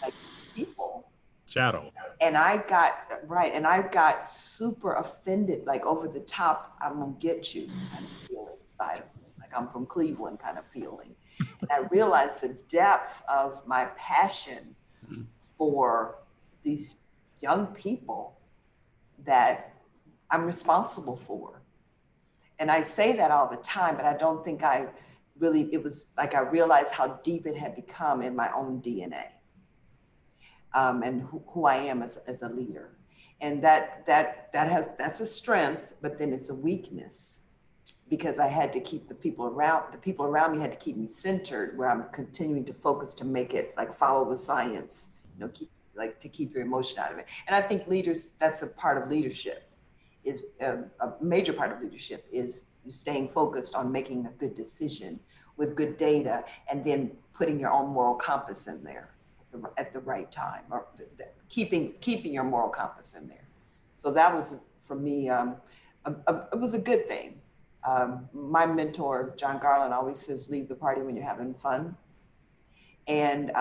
like people. Shadow. And I got super offended, like over the top, I'm gonna get you kind of feeling inside of me, like I'm from Cleveland kind of feeling. And I realized the depth of my passion for these young people that I'm responsible for. And I say that all the time, but I don't think it was like I realized how deep it had become in my own DNA, and who I am as a leader. And that's a strength, but then it's a weakness because I had to keep the people around me had to keep me centered, where I'm continuing to focus to make it like follow the science, to keep your emotion out of it. And I think leaders, that's a part of leadership, is a major part of leadership is staying focused on making a good decision with good data, and then putting your own moral compass in there at the right time, or keeping your moral compass in there. So that was for me, it was a good thing. My mentor, John Garland, always says, leave the party when you're having fun. And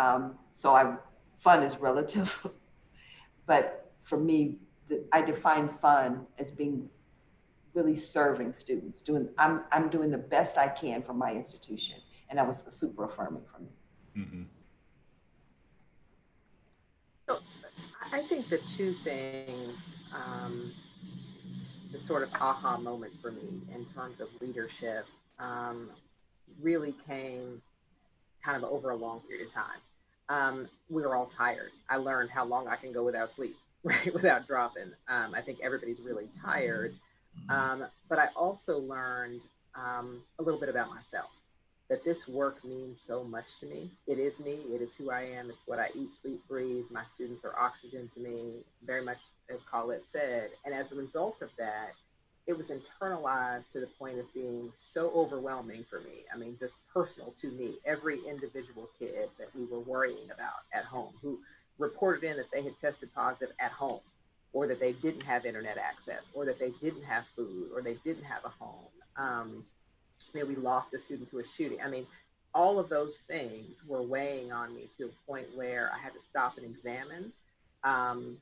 fun is relative, but for me, I define fun as being really serving students. I'm doing the best I can for my institution, and that was super affirming for me. Hmm. So I think the two things, the sort of aha moments for me in terms of leadership, um, really came kind of over a long period of time. We were all tired. I learned how long I can go without sleep, right, without dropping. I think everybody's really tired. But I also learned a little bit about myself, that this work means so much to me. It is me, it is who I am, it's what I eat, sleep, breathe. My students are oxygen to me, very much as Colette said. And as a result of that, it was internalized to the point of being so overwhelming for me. I mean, just personal to me. Every individual kid that we were worrying about at home who reported in that they had tested positive at home, or that they didn't have internet access, or that they didn't have food, or they didn't have a home. We lost a student to a shooting. I mean, all of those things were weighing on me to a point where I had to stop and examine um,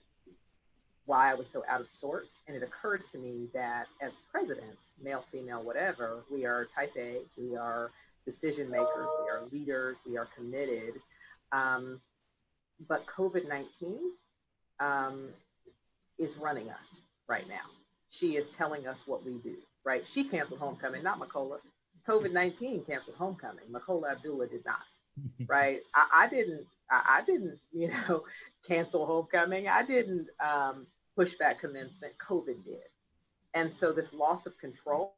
why I was so out of sorts. And it occurred to me that as presidents, male, female, whatever, we are type A, we are decision makers, we are leaders, we are committed. Um, but COVID 19 um, is running us right now. She is telling us what we do, right? She canceled homecoming, not Makola. COVID 19 canceled homecoming. Makola Abdullah did not, right? I didn't, cancel homecoming. I didn't push back commencement. COVID did. And so this loss of control,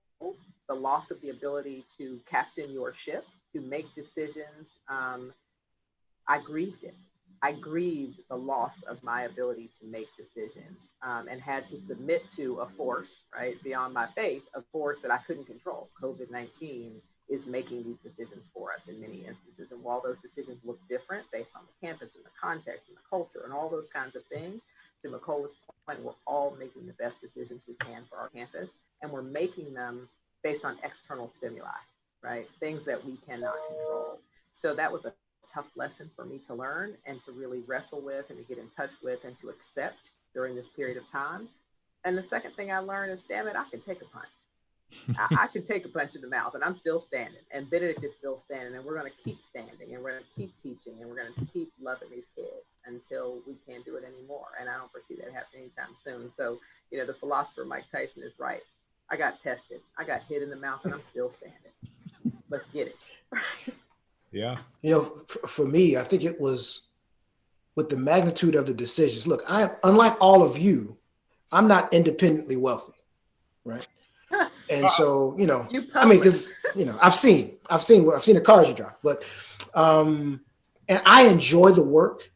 the loss of the ability to captain your ship, to make decisions, I grieved it. I grieved the loss of my ability to make decisions, and had to submit to a force, right, beyond my faith, a force that I couldn't control. COVID 19 is making these decisions for us in many instances. And while those decisions look different based on the campus and the context and the culture and all those kinds of things, to Nicola's point, we're all making the best decisions we can for our campus. And we're making them based on external stimuli, right? Things that we cannot control. So that was a tough lesson for me to learn and to really wrestle with and to get in touch with and to accept during this period of time. And the second thing I learned is, damn it, I can take a punch. I can take a punch in the mouth and I'm still standing. And Benedict is still standing. And we're going to keep standing. And we're going to keep teaching. And we're going to keep loving these kids until we can't do it anymore. And I don't foresee that happening anytime soon. So, the philosopher Mike Tyson is right. I got tested. I got hit in the mouth and I'm still standing. Let's get it. Yeah. For me, I think it was with the magnitude of the decisions. Look, unlike all of you, I'm not independently wealthy, right? And so, I mean, because I've seen the cars you drive, but and I enjoy the work,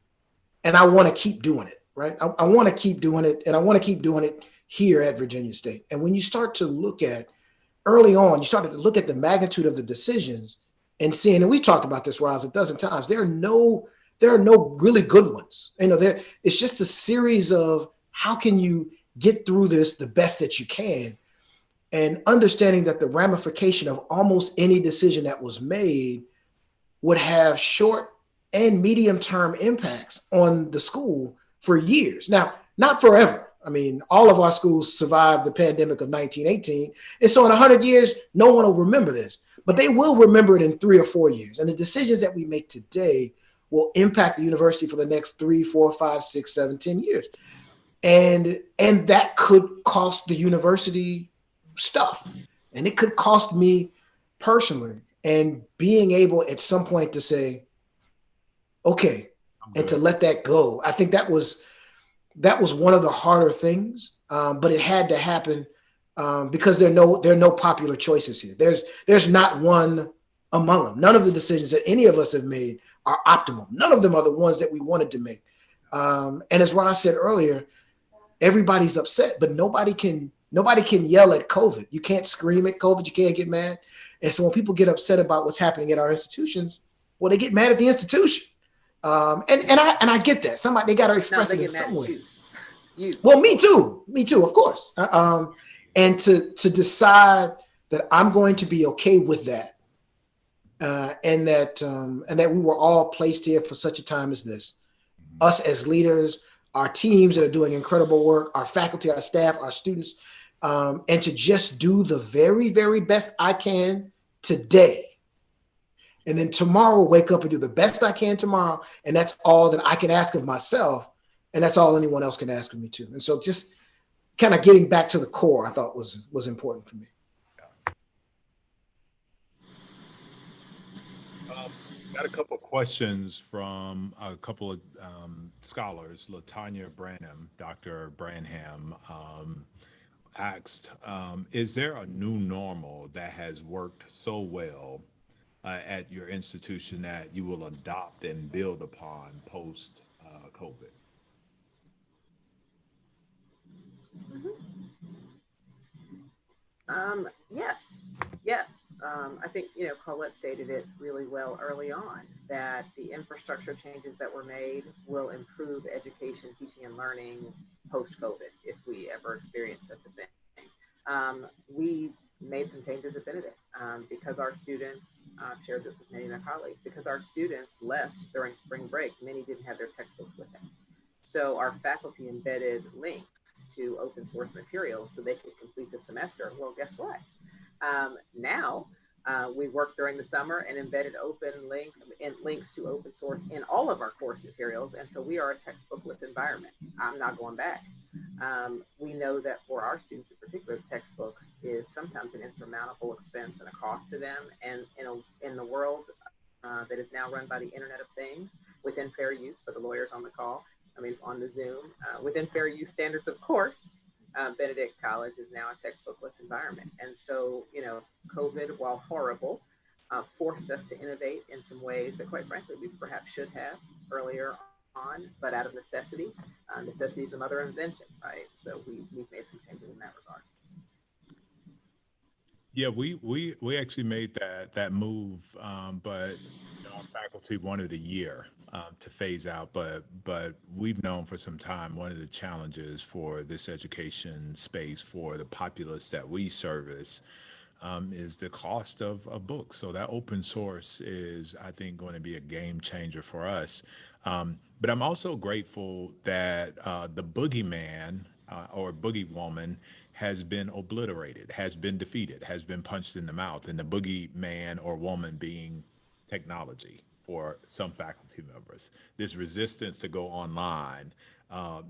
and I want to keep doing it, right? I want to keep doing it, and I want to keep doing it here at Virginia State. And when you start to look at early on, you started to look at the magnitude of the decisions and seeing, and we talked about this, Roz, a dozen times. There are no really good ones. It's just a series of how can you get through this the best that you can, and understanding that the ramification of almost any decision that was made would have short and medium term impacts on the school for years. Now, not forever. I mean, all of our schools survived the pandemic of 1918. And so in 100 years, no one will remember this, but they will remember it in 3 or 4 years. And the decisions that we make today will impact the university for the next 3, 4, 5, 6, 7, 10 years. And that could cost the university stuff. And it could cost me personally. And being able at some point to say, okay, and to let that go. I think that was one of the harder things, but it had to happen because there are no popular choices here. There's not one among them. None of the decisions that any of us have made are optimal. None of them are the ones that we wanted to make. And as Ron said earlier, everybody's upset, but nobody can yell at COVID. You can't scream at COVID. You can't get mad. And so when people get upset about what's happening at our institutions, well, they get mad at the institution. And I get that. They got to express it in some way. Well, me too, of course. And to decide that I'm going to be okay with that, and that we were all placed here for such a time as this. Us as leaders, our teams that are doing incredible work, our faculty, our staff, our students, and to just do the very, very best I can today. And then tomorrow, wake up and do the best I can tomorrow. And that's all that I can ask of myself. And that's all anyone else can ask of me too. And so just kind of getting back to the core, I thought was important for me. Got a couple of questions from a couple of scholars. LaTanya Branham, Dr. Branham, asked, is there a new normal that has worked so well at your institution that you will adopt and build upon post COVID? Yes, yes. I think, Colette stated it really well early on that the infrastructure changes that were made will improve education, teaching, and learning post COVID if we ever experience such a thing. We made some changes at Benedict because our students, shared this with many of my colleagues, because our students left during spring break, many didn't have their textbooks with them. So our faculty embedded links to open source materials so they could complete the semester. Well, guess what? Now we work during the summer and embedded open link and links to open source in all of our course materials. And so we are a textbookless environment. I'm not going back. We know that for our students in particular, textbooks is sometimes an insurmountable expense and a cost to them. And in the world that is now run by the Internet of Things, within fair use for the lawyers on the call, I mean, on the Zoom, within fair use standards, of course, Benedict College is now a textbookless environment. And so, COVID, while horrible, forced us to innovate in some ways that, quite frankly, we perhaps should have earlier on, but out of necessity. Necessity is the mother of invention, right? So we've made some changes in that regard. Yeah, we actually made that move, but our faculty wanted a year to phase out. But we've known for some time one of the challenges for this education space for the populace that we service is the cost of books. So that open source is, I think, going to be a game changer for us. But I'm also grateful that the boogeyman or boogie woman has been obliterated, has been defeated, has been punched in the mouth, and the boogeyman or woman being technology for some faculty members. This resistance to go online,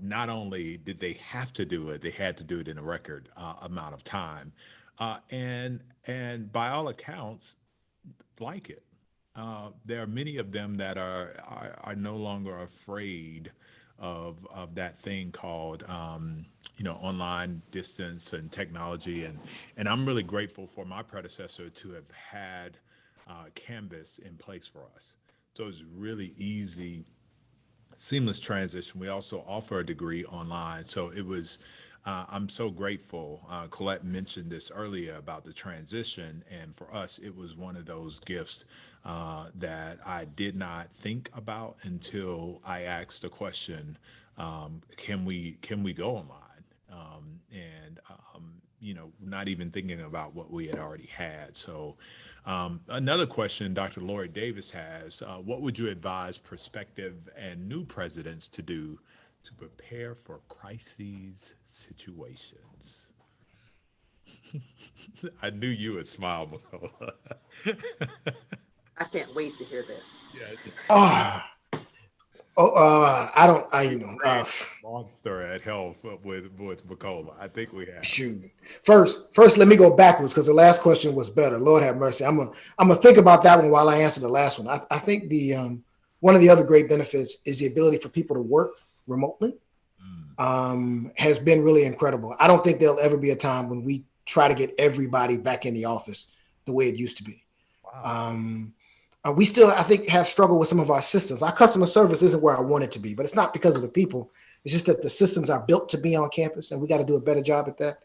not only did they have to do it, they had to do it in a record amount of time, and by all accounts, like it. There are many of them that are no longer afraid of that thing called online distance and technology, and I'm really grateful for my predecessor to have had Canvas in place for us. So it's really easy, seamless transition. We also offer a degree online. So it was, I'm so grateful. Colette mentioned this earlier about the transition. And for us, it was one of those gifts that I did not think about until I asked the question, can we go online? Not even thinking about what we had already had. So another question Dr. Lori Davis has, what would you advise prospective and new presidents to do to prepare for crises situations? I knew you would smile, Makola. I can't wait to hear this. Yes. I don't, Long story at health with Makola. I think we have. shoot. First, let me go backwards because the last question was better. Lord have mercy. I'm gonna think about that one while I answer the last one. I think the one of the other great benefits is the ability for people to work remotely. Has been really incredible. I don't think there'll ever be a time when we try to get everybody back in the office the way it used to be. Wow. We still, I think, have struggled with some of our systems. Our customer service isn't where I want it to be, but it's not because of the people. It's just that the systems are built to be on campus, and we got to do a better job at that.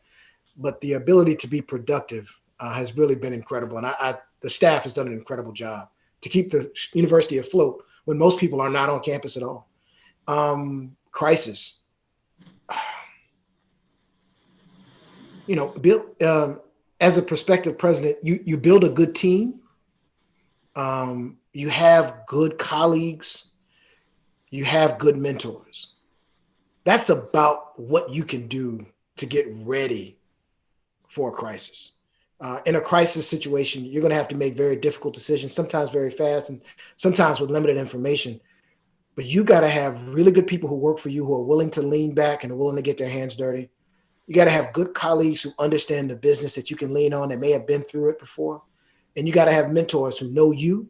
But the ability to be productive has really been incredible, and the staff has done an incredible job to keep the university afloat when most people are not on campus at all. Crisis. As a prospective president, you build a good team. You have good colleagues. You have good mentors. That's about what you can do to get ready for a crisis. In a crisis situation, you're going to have to make very difficult decisions, sometimes very fast and sometimes with limited information. But you got to have really good people who work for you who are willing to lean back and are willing to get their hands dirty. You got to have good colleagues who understand the business that you can lean on that may have been through it before. And you got to have mentors who know you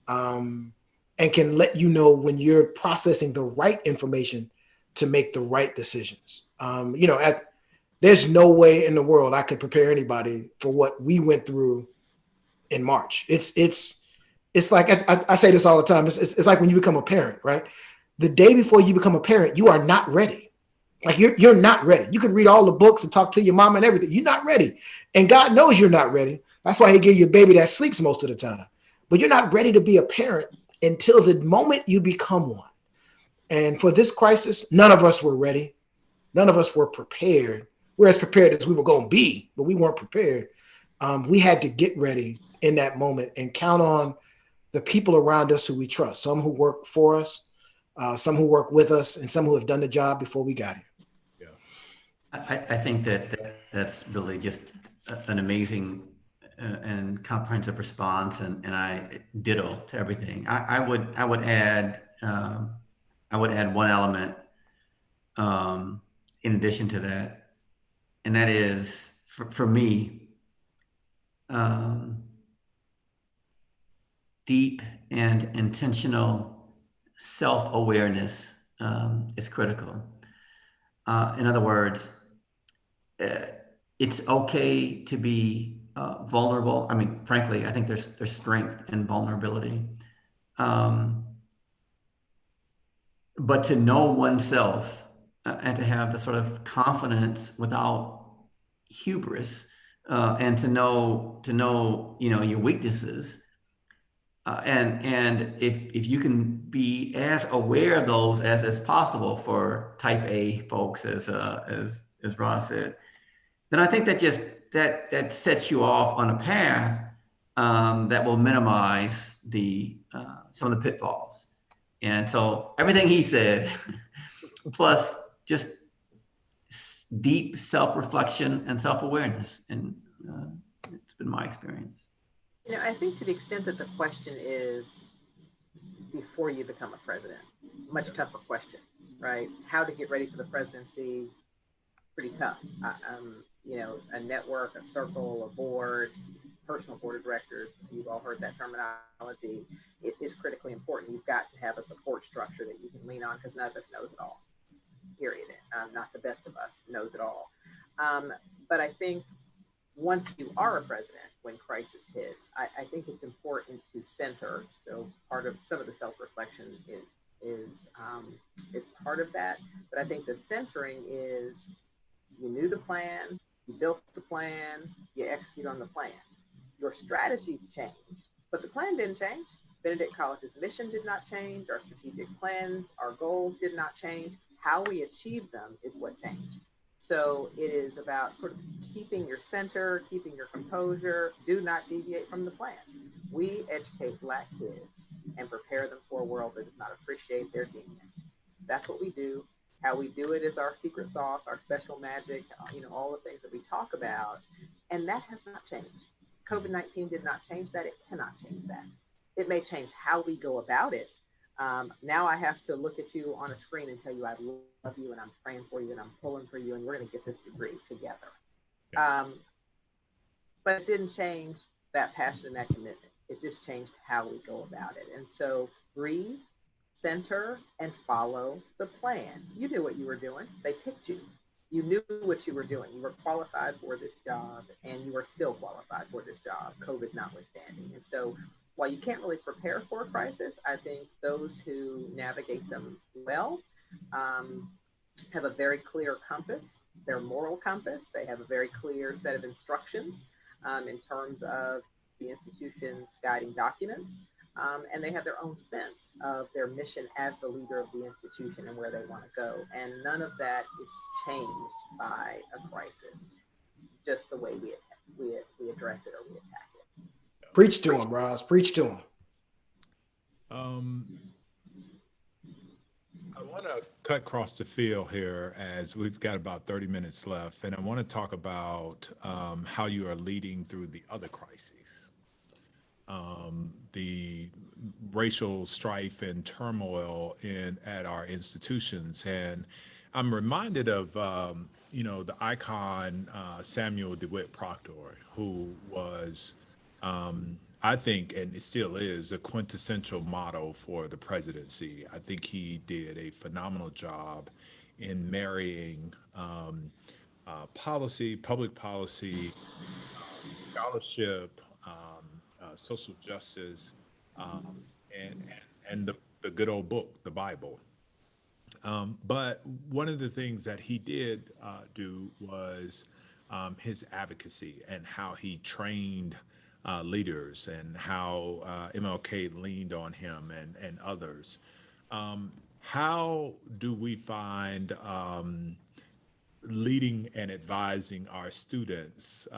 and can let you know when you're processing the right information to make the right decisions. There's no way in the world I could prepare anybody for what we went through in March. It's like, I say this all the time. It's like when you become a parent, right? The day before you become a parent, you are not ready. Like you're not ready. You can read all the books and talk to your mom and everything. You're not ready. And God knows you're not ready. That's why he gave you a baby that sleeps most of the time. But you're not ready to be a parent until the moment you become one. And for this crisis, none of us were ready. None of us were prepared. We're as prepared as we were going to be, but we weren't prepared. We had to get ready in that moment and count on the people around us who we trust, some who work for us, some who work with us, and some who have done the job before we got here. I think that's really just an amazing and comprehensive response, and I ditto to everything. I would add one element in addition to that, and that is for me, deep and intentional self-awareness is critical. In other words, it's okay to be vulnerable. I mean, frankly, I think there's strength in vulnerability. But to know oneself and to have the sort of confidence without hubris, and to know your weaknesses, and if you can be as aware of those as possible for type A folks, as Ross said, then I think that sets you off on a path that will minimize some of the pitfalls. And so everything he said, plus just deep self-reflection and self-awareness, and it's been my experience. I think to the extent that the question is before you become a president, much tougher question, right? How to get ready for the presidency, pretty tough. A network, a circle, a board, personal board of directors, you've all heard that terminology. It is critically important. You've got to have a support structure that you can lean on, because none of us knows it all, period. Not the best of us knows it all. But I think once you are a president, when crisis hits, I think it's important to center. So part of some of the self-reflection is part of that. But I think the centering is, you knew the plan, you built the plan, you execute on the plan. Your strategies changed, but the plan didn't change. Benedict College's mission did not change. Our strategic plans, our goals did not change. How we achieve them is what changed. So it is about sort of keeping your center, keeping your composure. Do not deviate from the plan. We educate Black kids and prepare them for a world that does not appreciate their genius. That's what we do. How we do it is our secret sauce, our special magic, all the things that we talk about. And that has not changed. COVID-19 did not change that. It cannot change that. It may change how we go about it. Now I have to look at you on a screen and tell you I love you, and I'm praying for you, and I'm pulling for you, and we're going to get this degree together. But it didn't change that passion and that commitment. It just changed how we go about it. And so breathe, center, and follow the plan. You knew what you were doing. They picked you. You knew what you were doing. You were qualified for this job, and you are still qualified for this job, COVID notwithstanding. And so while you can't really prepare for a crisis, I think those who navigate them well have a very clear compass, their moral compass. They have a very clear set of instructions in terms of the institution's guiding documents. And they have their own sense of their mission as the leader of the institution and where they want to go. And none of that is changed by a crisis, just the way we address it or we attack it. Preach to him, Roz. Preach to him. I want to cut across the field here, as we've got about 30 minutes left, and I want to talk about how you are leading through the other crises, the racial strife and turmoil at our institutions. And I'm reminded of the icon Samuel DeWitt Proctor, who was I think, and it still is, a quintessential model for the presidency. I think he did a phenomenal job in marrying policy, public policy, scholarship, social justice, and the good old book, the Bible. But one of the things that he did do was his advocacy and how he trained leaders and how MLK leaned on him and others. How do we find leading and advising our students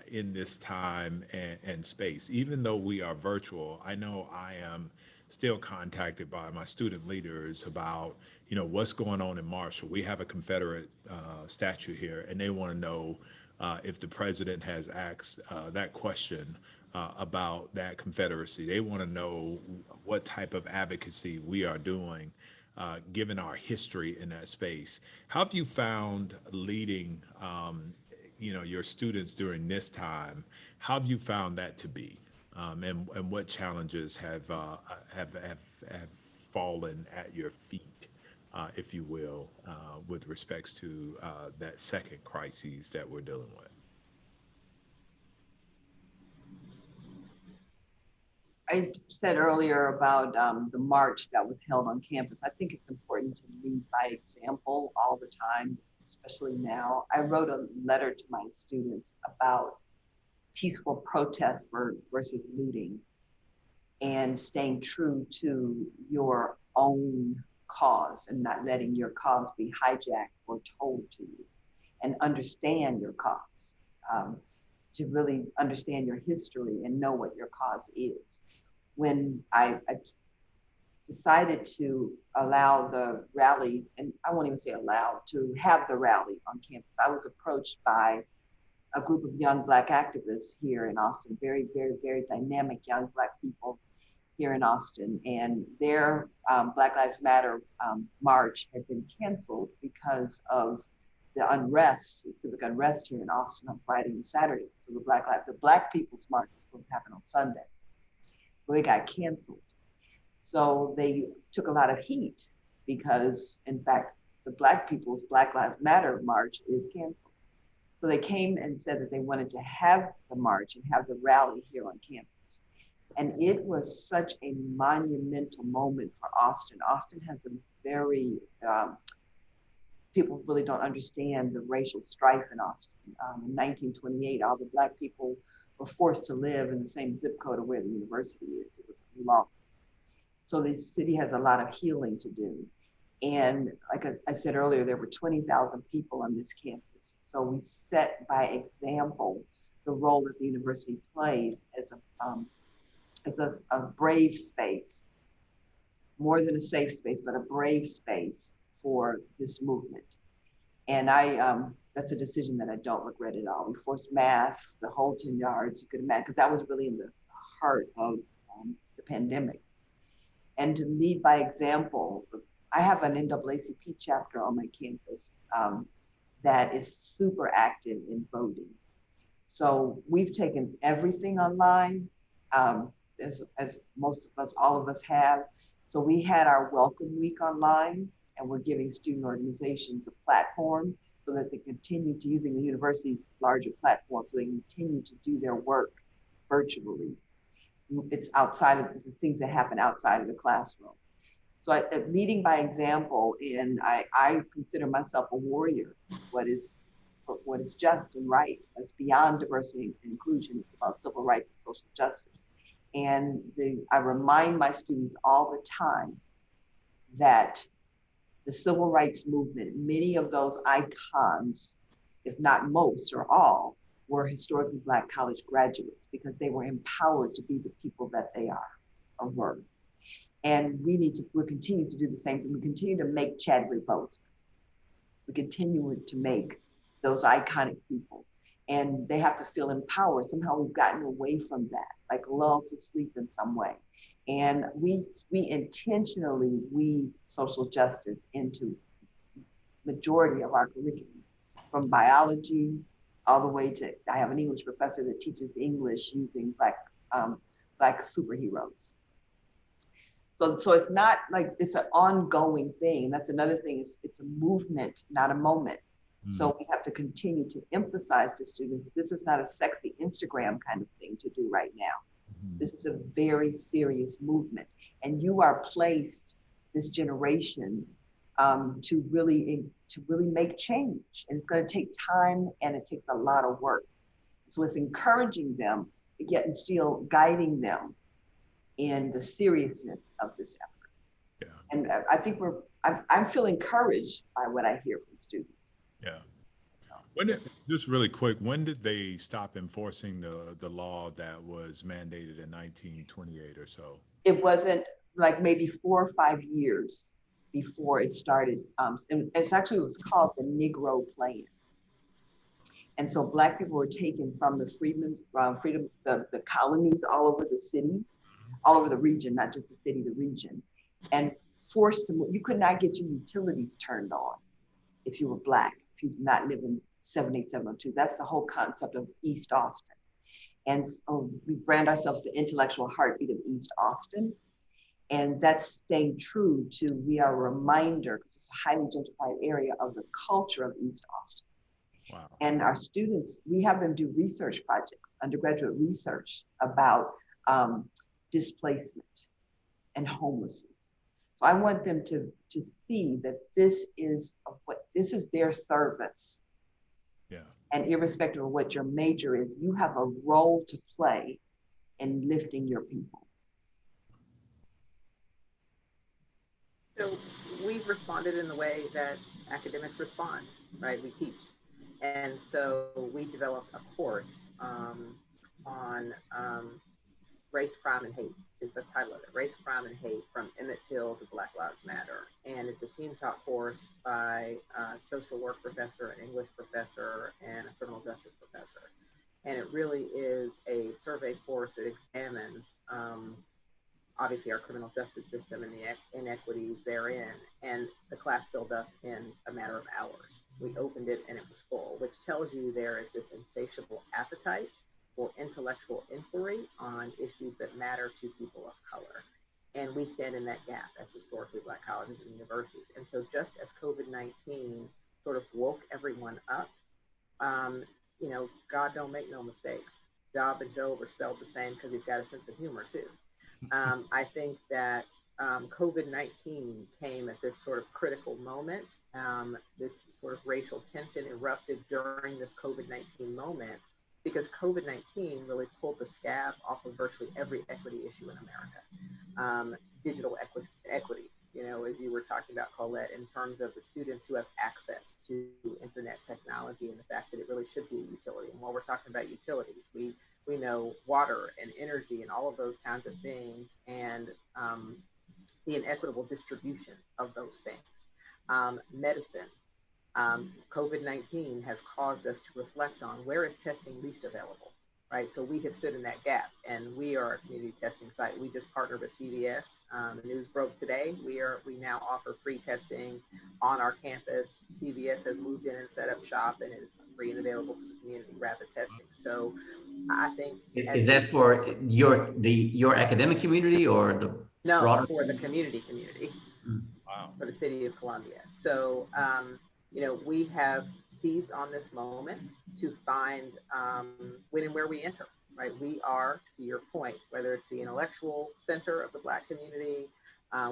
in this time and space? Even though we are virtual, I know I am still contacted by my student leaders about, what's going on in Marshall. We have a Confederate statue here, and they want to know if the president has asked that question about that Confederacy. They want to know what type of advocacy we are doing given our history in that space. How have you found leading, your students during this time? How have you found that to be, and what challenges have fallen at your feet, if you will, with respects to that second crisis that we're dealing with? I said earlier about the march that was held on campus. I think it's important to lead by example all the time, especially now. I wrote a letter to my students about peaceful protest versus looting and staying true to your own cause and not letting your cause be hijacked or told to you, and understand your cause, to really understand your history and know what your cause is. When I decided to allow the rally, and I won't even say allow, to have the rally on campus, I was approached by a group of young Black activists here in Austin, very, very, very dynamic young Black people here in Austin. And their Black Lives Matter march had been canceled because of the unrest, the civic unrest here in Austin on Friday and Saturday. So the Black People's March was supposed to happen on Sunday. So it got canceled. So they took a lot of heat because, in fact, the Black People's Black Lives Matter march is canceled. So they came and said that they wanted to have the march and have the rally here on campus. And it was such a monumental moment for Austin. Austin has a very, people really don't understand the racial strife in Austin. In 1928, all the Black people were forced to live in the same zip code of where the university is. It was law. So the city has a lot of healing to do. And like I said earlier, there were 20,000 people on this campus. So we set by example the role that the university plays as a brave space, more than a safe space, but a brave space for this movement. And that's a decision that I don't regret at all. We forced masks, the whole 10 yards, you could imagine, because that was really in the heart of the pandemic. And to lead by example, I have an NAACP chapter on my campus that is super active in voting. So we've taken everything online, as most of us, all of us have. So we had our welcome week online, and we're giving student organizations a platform so that they continue to using the university's larger platform so they continue to do their work virtually. It's outside of the things that happen outside of the classroom. So leading by example, and I consider myself a warrior. What is just and right. It's beyond diversity and inclusion. It's about civil rights and social justice. And I remind my students all the time that the civil rights movement, many of those icons, if not most or all, were historically Black college graduates because they were empowered to be the people that they are or were. And we'll continue to do the same thing. We continue to make Chadwick Boseman. We continue to make those iconic people. And they have to feel empowered. Somehow we've gotten away from that, like lulled to sleep in some way. And we intentionally weave social justice into majority of our curriculum, from biology all the way to, I have an English professor that teaches English using Black superheroes. So it's not like it's an ongoing thing. That's another thing. It's a movement, not a moment. Mm-hmm. So we have to continue to emphasize to students that this is not a sexy Instagram kind of thing to do right now. Mm-hmm. This is a very serious movement. And you are placed, this generation, to really make change. And it's going to take time and it takes a lot of work. So it's encouraging them, yet and still guiding them in the seriousness of this effort. Yeah. And I think I feel encouraged by what I hear from students. Yeah. Just really quick, when did they stop enforcing the law that was mandated in 1928 or so? It wasn't like maybe 4 or 5 years before it started. And it was called the Negro Plane. And so Black people were taken from the the colonies all over the city, all over the region, not just the city, the region, and forced to move. You could not get your utilities turned on if you were Black, if you did not live in 78702. That's the whole concept of East Austin. And so we brand ourselves the intellectual heartbeat of East Austin. And that's staying true to, we are a reminder, because it's a highly gentrified area, of the culture of East Austin. Wow. And our students, we have them do research projects, undergraduate research about displacement and homelessness. So I want them to see that this is their service. Yeah. And irrespective of what your major is, you have a role to play in lifting your people. So we've responded in the way that academics respond, right? We teach. And so we developed a course on race, crime, and hate is the title of it. Race, crime, and hate from Emmett Till to Black Lives Matter. And it's a team taught course by a social work professor, an English professor, and a criminal justice professor. And it really is a survey course that examines obviously our criminal justice system and the inequities therein. And the class filled up in a matter of hours. We opened it and it was full, which tells you there is this insatiable appetite for intellectual inquiry on issues that matter to people of color. And we stand in that gap as historically Black colleges and universities. And so just as COVID-19 sort of woke everyone up, God don't make no mistakes. Job and Job are spelled the same because he's got a sense of humor too. I think that COVID-19 came at this sort of critical moment. This sort of racial tension erupted during this COVID-19 moment because COVID-19 really pulled the scab off of virtually every equity issue in America. Digital equity, as you were talking about, Colette, in terms of the students who have access to internet technology and the fact that it really should be a utility. And while we're talking about utilities, we know water and energy and all of those kinds of things, and the inequitable distribution of those things. Medicine. COVID-19 has caused us to reflect on where is testing least available, right? So we have stood in that gap, and we are a community testing site. We just partnered with CVS. The news broke today. We now offer free testing on our campus. CVS has moved in and set up shop, and it's free and available to the community, rapid testing. So I think is that for your academic community or the broader? For the community. Wow. For the city of Columbia. So we have seized on this moment to find when and where we enter, right? We are, to your point, whether it's the intellectual center of the Black community,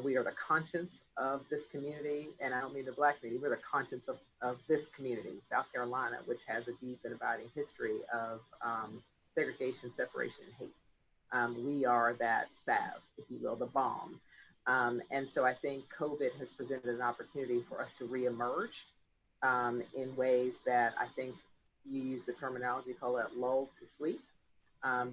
we are the conscience of this community, and I don't mean the Black community, we're the conscience of this community, South Carolina, which has a deep and abiding history of segregation, separation, and hate. We are that salve, if you will, the bomb. And so I think COVID has presented an opportunity for us to reemerge in ways that I think you use the terminology called that lull to sleep.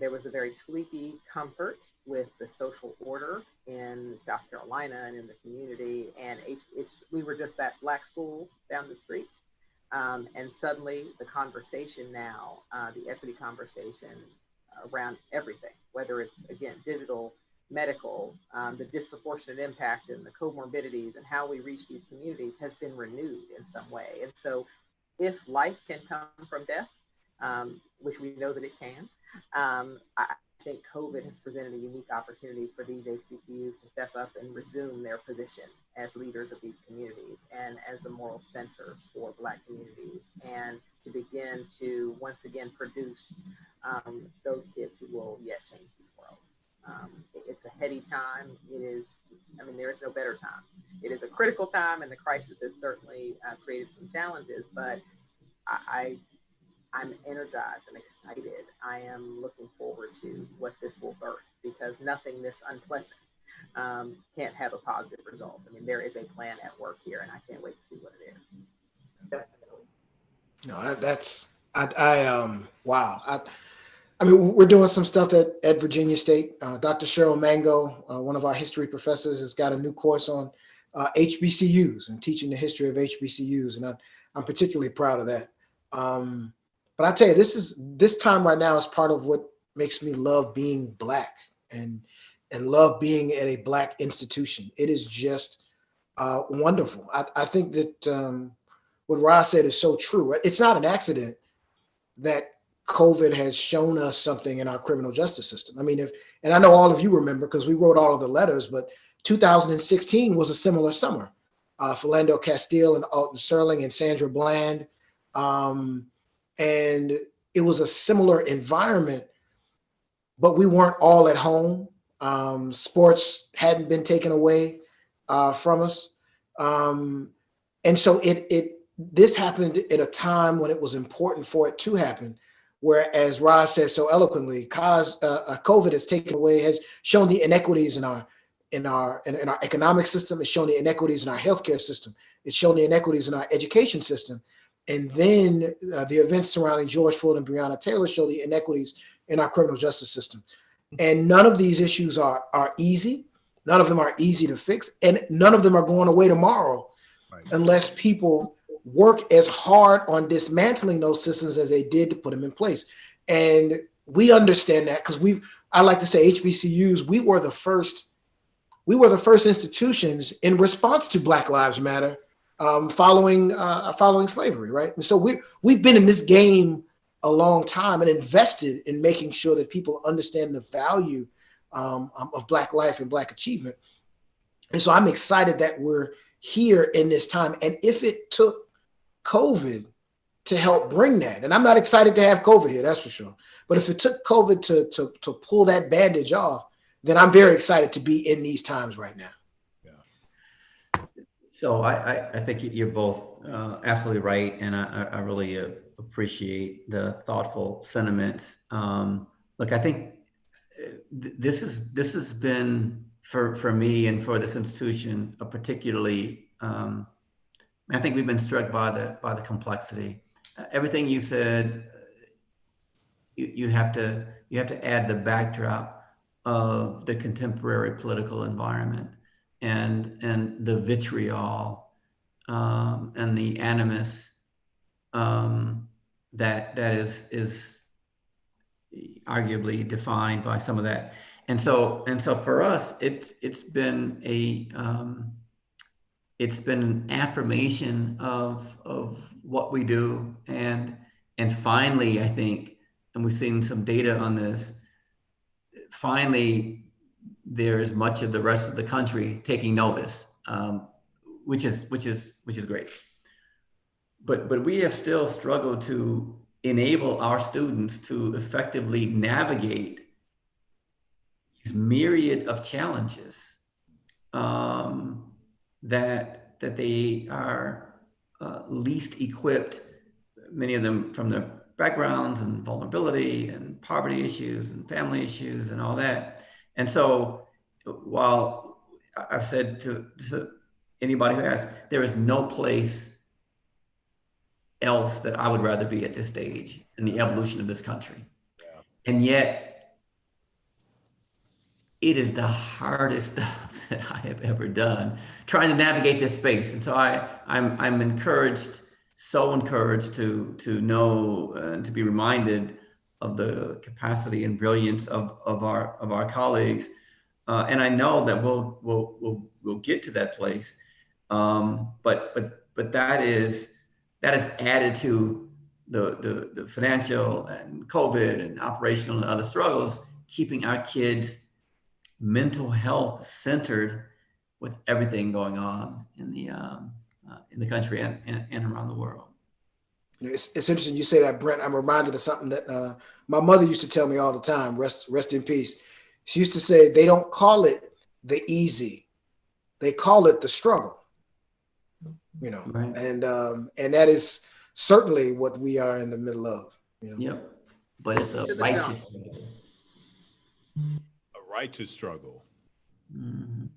There was a very sleepy comfort with the social order in South Carolina and in the community. And we were just that Black school down the street. And suddenly the conversation now, the equity conversation around everything, whether it's, again, digital, medical, the disproportionate impact and the comorbidities and how we reach these communities has been renewed in some way. And so if life can come from death, which we know that it can, I think COVID has presented a unique opportunity for these HBCUs to step up and resume their position as leaders of these communities and as the moral centers for Black communities, and to begin to once again produce those kids who will yet change this world. It's a heady time. There is no better time. it is a critical time, and the crisis has certainly created some challenges. But I'm energized. I'm excited. I am looking forward to what this will birth, because nothing this unpleasant can't have a positive result. I mean, there is a plan at work here, and I can't wait to see what it is. No, wow. I mean, we're doing some stuff at Virginia State. Dr. Cheryl Mango, one of our history professors, has got a new course on HBCUs and teaching the history of HBCUs, and I'm particularly proud of that. But I tell you, this time right now is part of what makes me love being Black and love being at a Black institution. It is just wonderful. I think that what Roz said is so true. It's not an accident that COVID has shown us something in our criminal justice system. I mean, and I know all of you remember because we wrote all of the letters, but 2016 was a similar summer. Philando Castile and Alton Sterling and Sandra Bland. And it was a similar environment, but we weren't all at home. Sports hadn't been taken away from us. And so this happened at a time when it was important for it to happen, where, as Roz said so eloquently, COVID has shown the inequities in our economic system. It's shown the inequities in our healthcare system. It's shown the inequities in our education system. And then the events surrounding George Floyd and Breonna Taylor show the inequities in our criminal justice system. And none of these issues are easy. None of them are easy to fix. And none of them are going away tomorrow, right, unless people work as hard on dismantling those systems as they did to put them in place. And we understand that because I like to say HBCUs, we were the first institutions in response to Black Lives Matter, following slavery, right? And so we've been in this game a long time and invested in making sure that people understand the value of Black life and Black achievement. And so I'm excited that we're here in this time. And if it took COVID to help bring that, and I'm not excited to have COVID here, that's for sure. But if it took COVID to pull that bandage off, then I'm very excited to be in these times right now. Yeah. So I think you're both absolutely right, and I really appreciate the thoughtful sentiments. Look, I think this has been for me and for this institution a particularly. I think we've been struck by the complexity. Everything you said, you have to add the backdrop of the contemporary political environment and the vitriol and the animus that is arguably defined by some of that. And so for us, it's been an affirmation of what we do, and finally, I think, and we've seen some data on this, finally there is much of the rest of the country taking notice, which is great. But we have still struggled to enable our students to effectively navigate these myriad of challenges that they are least equipped, many of them from their backgrounds and vulnerability and poverty issues and family issues and all that. And so while I've said to anybody who asks, there is no place else that I would rather be at this stage in the evolution of this country. Yeah. And yet it is the hardest stuff that I have ever done, trying to navigate this space. And so I'm encouraged, so encouraged to know and to be reminded of the capacity and brilliance of our colleagues. And I know that we'll get to that place. But that is added to the financial and COVID and operational and other struggles, keeping our kids' mental health centered with everything going on in the country and around the world. It's interesting you say that, Brent. I'm reminded of something that my mother used to tell me all the time. Rest in peace. She used to say, they don't call it the easy, they call it the struggle, you know, Right. and that is certainly what we are in the middle of, you know. Yep. But it's a To the righteous jungle. struggle. A righteous struggle. Mhm.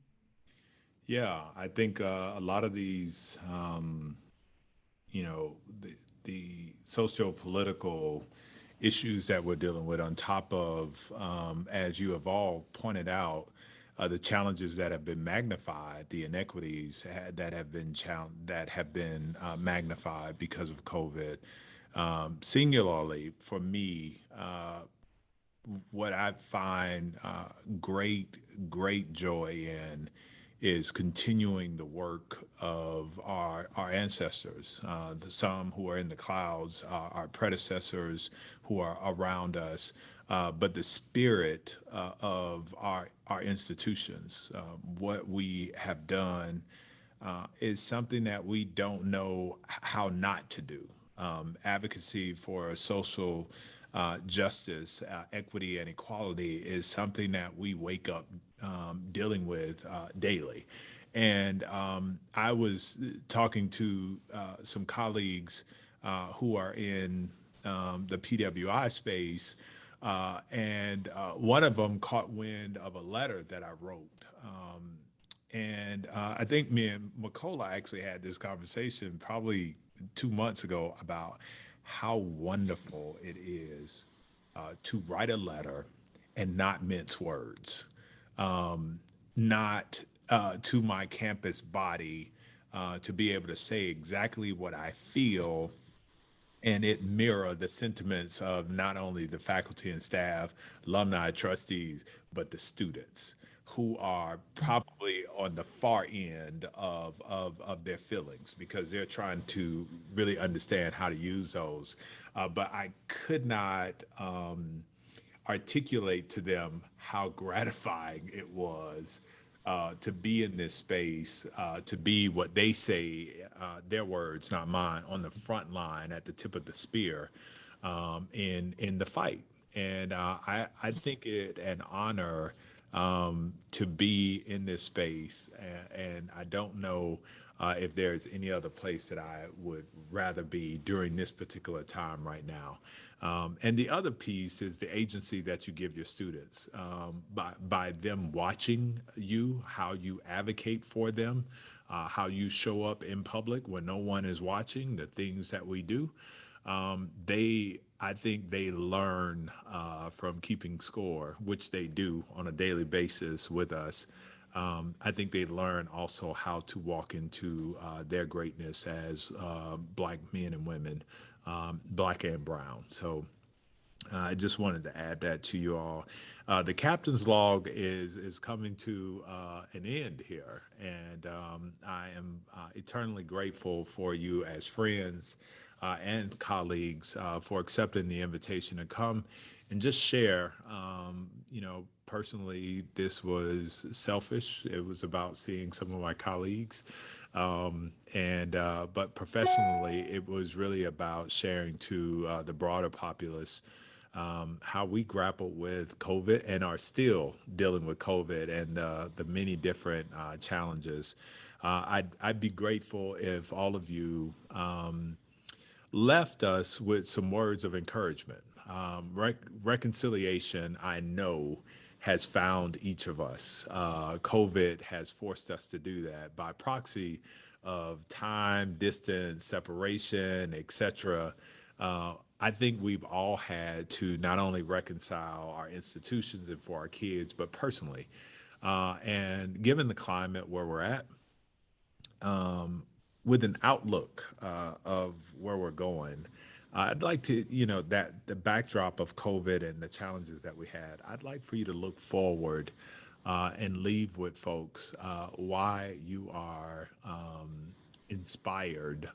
Yeah, I think a lot of these, you know, the socio-political issues that we're dealing with, on top of, as you have all pointed out, the challenges that have been magnified, the inequities that have been magnified because of COVID. Singularly for me, what I find great joy in is continuing the work of our ancestors, some who are in the clouds, our predecessors who are around us, but the spirit of our institutions, what we have done is something that we don't know how not to do. Advocacy for social justice, equity, and equality is something that we wake up dealing with daily. And I was talking to some colleagues who are in the PWI space, and one of them caught wind of a letter that I wrote. And I think me and Makola actually had this conversation probably 2 months ago about how wonderful it is to write a letter and not mince words, not to my campus body, to be able to say exactly what I feel, and it mirror the sentiments of not only the faculty and staff, alumni, trustees, but the students who are probably on the far end of their feelings because they're trying to really understand how to use those. But I could not articulate to them how gratifying it was to be in this space, to be what they say, their words, not mine, on the front line at the tip of the spear in the fight. And I think it an honor to be in this space, and I don't know if there's any other place that I would rather be during this particular time right now. And the other piece is the agency that you give your students by them watching you, how you advocate for them, how you show up in public when no one is watching, the things that we do. I think they learn from keeping score, which they do on a daily basis with us. I think they learn also how to walk into their greatness as Black men and women, Black and brown. So I just wanted to add that to you all. The captain's log is coming to an end here, and I am eternally grateful for you as friends and colleagues for accepting the invitation to come and just share. Personally, this was selfish. It was about seeing some of my colleagues, and but professionally, it was really about sharing to the broader populace how we grappled with COVID and are still dealing with COVID and the many different challenges. I'd be grateful if all of you left us with some words of encouragement. Reconciliation, I know, has found each of us. COVID has forced us to do that by proxy of time, distance, separation, etc. I think we've all had to not only reconcile our institutions and for our kids, but personally. And given the climate where we're at, with an outlook of where we're going, I'd like to, that the backdrop of COVID and the challenges that we had, I'd like for you to look forward and leave with folks why you are inspired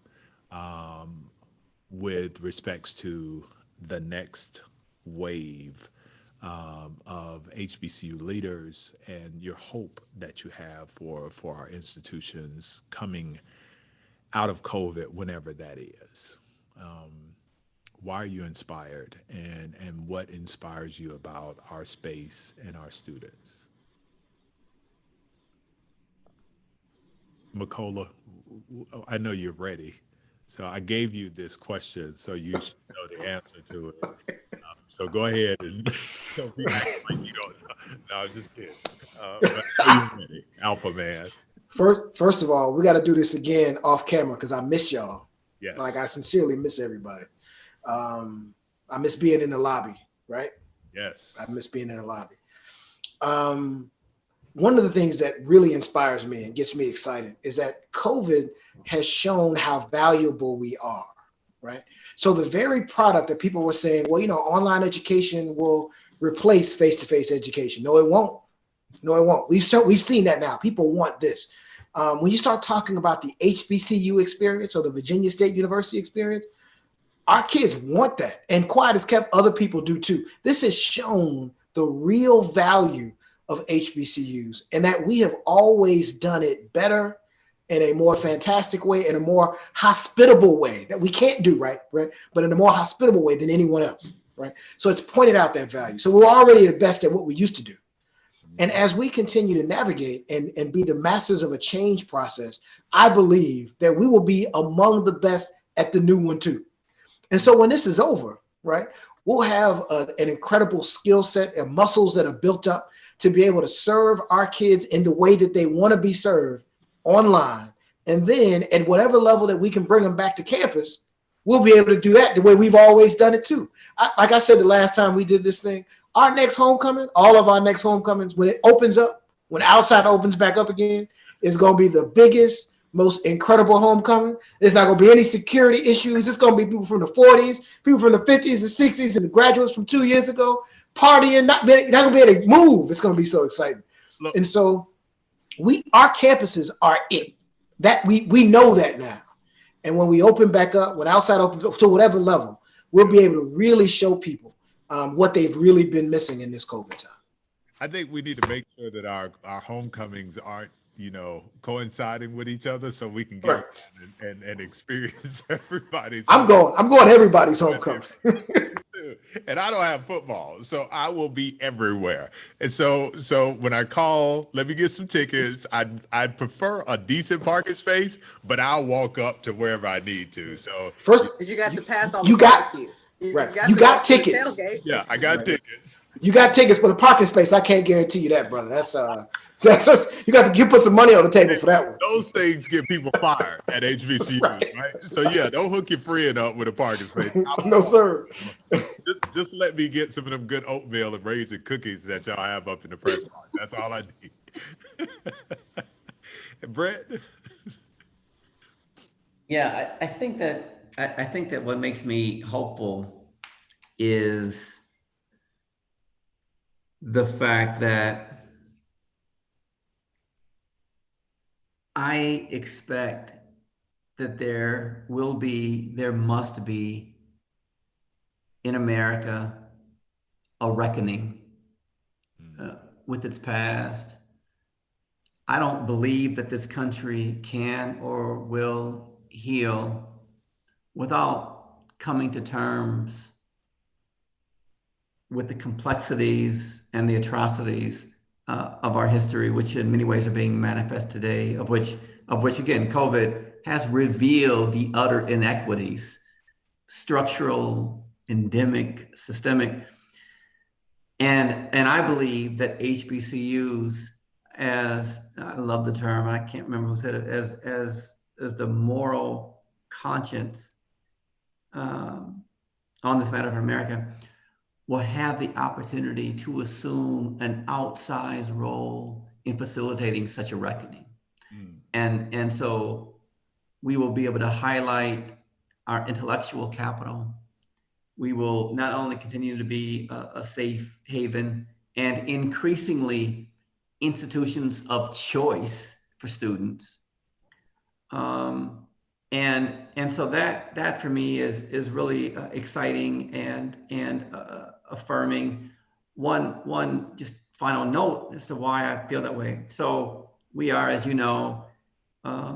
with respects to the next wave of HBCU leaders and your hope that you have for our institutions coming out of COVID, whenever that is. Why are you inspired, and what inspires you about our space and our students? Makola, I know you're ready. So I gave you this question, so you should know the answer to it. So go ahead and don't be acting like you don't know. No, I'm just kidding. But I know you're ready, Alpha Man. First of all, we got to do this again off camera because I miss y'all. Like Yes, I sincerely miss everybody. I miss being in the lobby, right? I yes. miss being in the lobby. Um, One of the things that really inspires me and gets me excited is that COVID has shown how valuable we are, right? So the very product that people were saying, well, online education will replace face-to-face education. No, it won't. No, it won't. We've seen that now. People want this. When you start talking about the HBCU experience or the Virginia State University experience, our kids want that. And quiet has kept other people do too. This has shown the real value of HBCUs and that we have always done it better in a more fantastic way, in a more hospitable way that we can't do, right? But in a more hospitable way than anyone else, right? So it's pointed out that value. So we're already the best at what we used to do. And as we continue to navigate and be the masters of a change process, I believe that we will be among the best at the new one too. And so when this is over, right, we'll have an incredible skill set and muscles that are built up to be able to serve our kids in the way that they want to be served online. And then at whatever level that we can bring them back to campus, we'll be able to do that the way we've always done it too. Like I said the last time we did this thing, our next homecoming, all of our next homecomings, when it opens up, when outside opens back up again, is going to be the biggest, most incredible homecoming. There's not going to be any security issues. It's going to be people from the 40s, people from the 50s and 60s, and the graduates from 2 years ago partying, not going to be able to move. It's going to be so exciting. Look, And so our campuses are it. That we know that now. And when we open back up, when outside opens up to whatever level, we'll be able to really show people what they've really been missing in this COVID time. I think we need to make sure that our homecomings aren't, coinciding with each other, so we can get Right. around and experience everybody's. I'm going everybody's homecoming. And I don't have football, so I will be everywhere. And so when I call, let me get some tickets. I'd prefer a decent parking space, but I'll walk up to wherever I need to. So First, Because you got to pass all you the got barbecue. right. got You to got walk to the tickets. tailgate. yeah, I got Right. tickets. You got tickets for the parking space. I can't guarantee you that, brother. That's just you put some money on the table for that one. Those things get people fired at HBCUs, right? So yeah, don't hook your friend up with a parking space. No, sir. Just let me get some of them good oatmeal and raisin cookies that y'all have up in the press box. That's all I need. Brett? Yeah, I think that what makes me hopeful is the fact that I expect that there must be in America a reckoning with its past. I don't believe that this country can or will heal without coming to terms with the complexities and the atrocities of our history, which in many ways are being manifest today, of which again, COVID has revealed the utter inequities, structural, endemic, systemic. And I believe that HBCUs, as I love the term, I can't remember who said it, as the moral conscience on this matter of America, will have the opportunity to assume an outsized role in facilitating such a reckoning. And so we will be able to highlight our intellectual capital. We will not only continue to be a safe haven and increasingly institutions of choice for students. And so that for me is really exciting and affirming. One just final note as to why I feel that way. So we are, as you know, a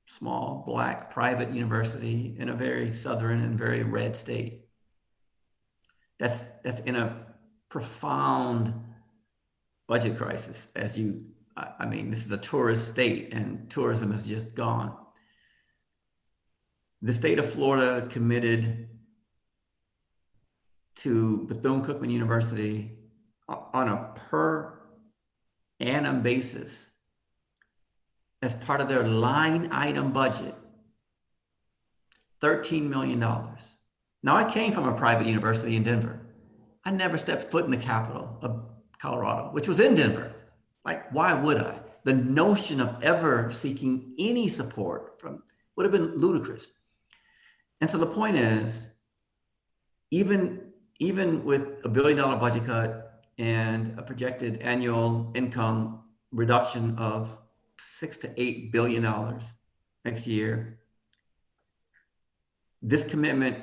small Black private university in a very southern and very red state. That's in a profound budget crisis, as you I mean, this is a tourist state and tourism has just gone. The state of Florida committed to Bethune-Cookman University on a per annum basis as part of their line item budget, $13 million. Now, I came from a private university in Denver. I never stepped foot in the capital of Colorado, which was in Denver. Like, why would I? The notion of ever seeking any support from would have been ludicrous. And so the point is, even with $1 billion budget cut and a projected annual income reduction of $6 to $8 billion next year, this commitment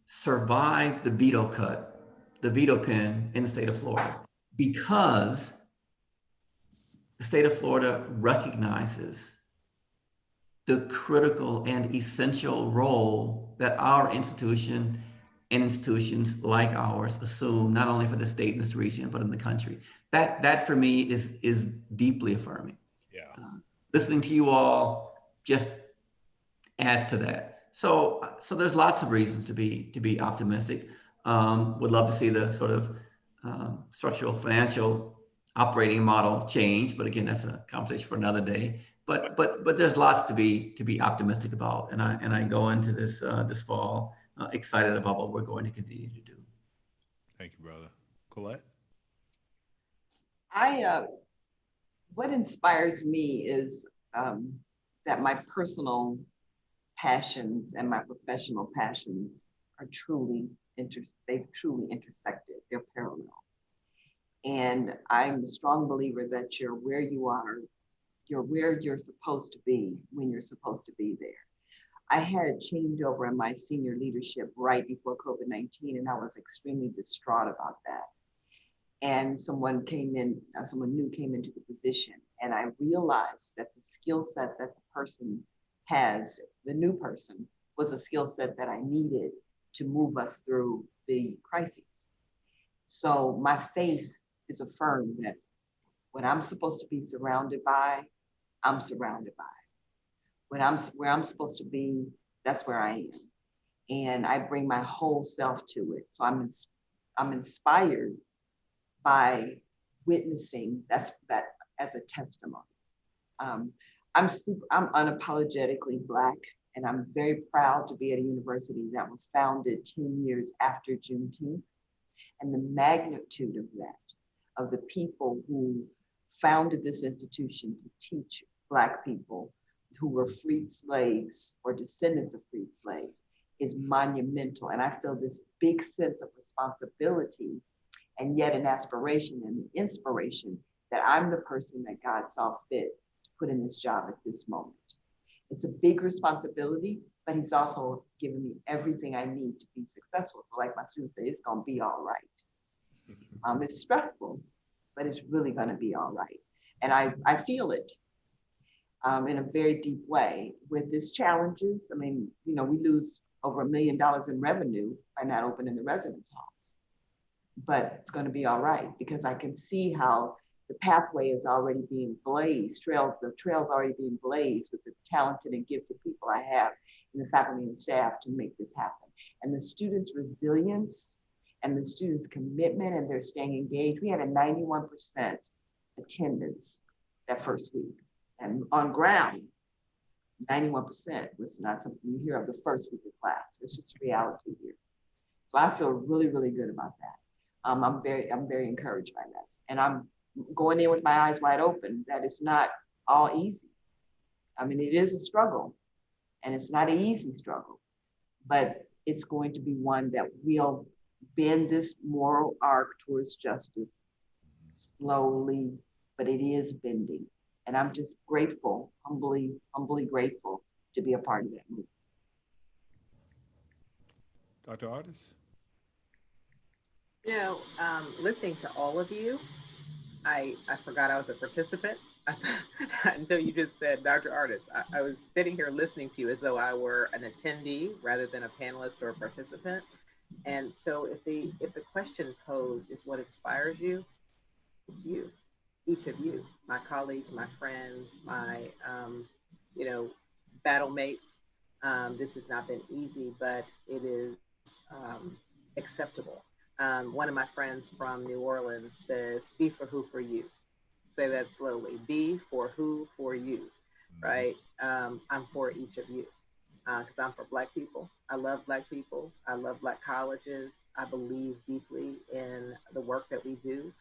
survived the veto cut, the veto pen in the state of Florida, because the state of Florida recognizes the critical and essential role that our institution and institutions like ours assume, not only for the state and this region, but in the country. That for me is deeply affirming. Yeah. Listening to you all just adds to that. So there's lots of reasons to be optimistic. Would love to see the sort of structural financial operating model change, but again, that's a conversation for another day. But there's lots to be optimistic about, and I go into this this fall excited about what we're going to continue to do. Thank you, brother. Colette? What inspires me is that my personal passions and my professional passions are they've truly intersected, they're parallel. And I'm a strong believer that you're where you are, you're where you're supposed to be when you're supposed to be there. I had a changeover in my senior leadership right before COVID-19, and I was extremely distraught about that. And someone new came into the position, and I realized that the skill set that the person has, the new person, was a skill set that I needed to move us through the crises. So my faith is affirmed that what I'm supposed to be surrounded by, I'm surrounded by. Where I'm supposed to be, that's where I am. And I bring my whole self to it. So I'm inspired by witnessing that as a testimony. I'm unapologetically Black, and I'm very proud to be at a university that was founded 10 years after Juneteenth. And the magnitude of that, of the people who founded this institution to teach Black people who were freed slaves or descendants of freed slaves, is monumental. And I feel this big sense of responsibility and yet an aspiration and an inspiration that I'm the person that God saw fit to put in this job at this moment. It's a big responsibility, but he's also given me everything I need to be successful. So like my students say, it's gonna be all right. It's stressful, but it's really gonna be all right. And I feel it in a very deep way with these challenges. I mean, we lose over $1 million in revenue by not opening the residence halls, but it's going to be all right because I can see how the pathway is already being blazed, the trail's already being blazed with the talented and gifted people I have in the faculty and staff to make this happen. And the students' resilience and the students' commitment and their staying engaged. We had a 91% attendance that first week. And on ground, 91% was not something you hear of the first week of class. It's just reality here. So I feel really, really good about that. I'm very encouraged by that. And I'm going in with my eyes wide open that it's not all easy. I mean, it is a struggle and it's not an easy struggle, but it's going to be one that will bend this moral arc towards justice slowly, but it is bending. And I'm just grateful, humbly grateful to be a part of that movement. Dr. Artis? Listening to all of you, I forgot I was a participant until you just said Dr. Artis. I was sitting here listening to you as though I were an attendee rather than a panelist or a participant. And so if the question posed is what inspires you, it's you. each of you, my colleagues, my friends, my, you know, battle mates. This has not been easy, but it is acceptable. One of my friends from New Orleans says, "Be for who for you." Say that slowly. Be for who for you, right? I'm for each of you because I'm for Black people. I love Black people. I love Black colleges. I believe deeply in the work that we do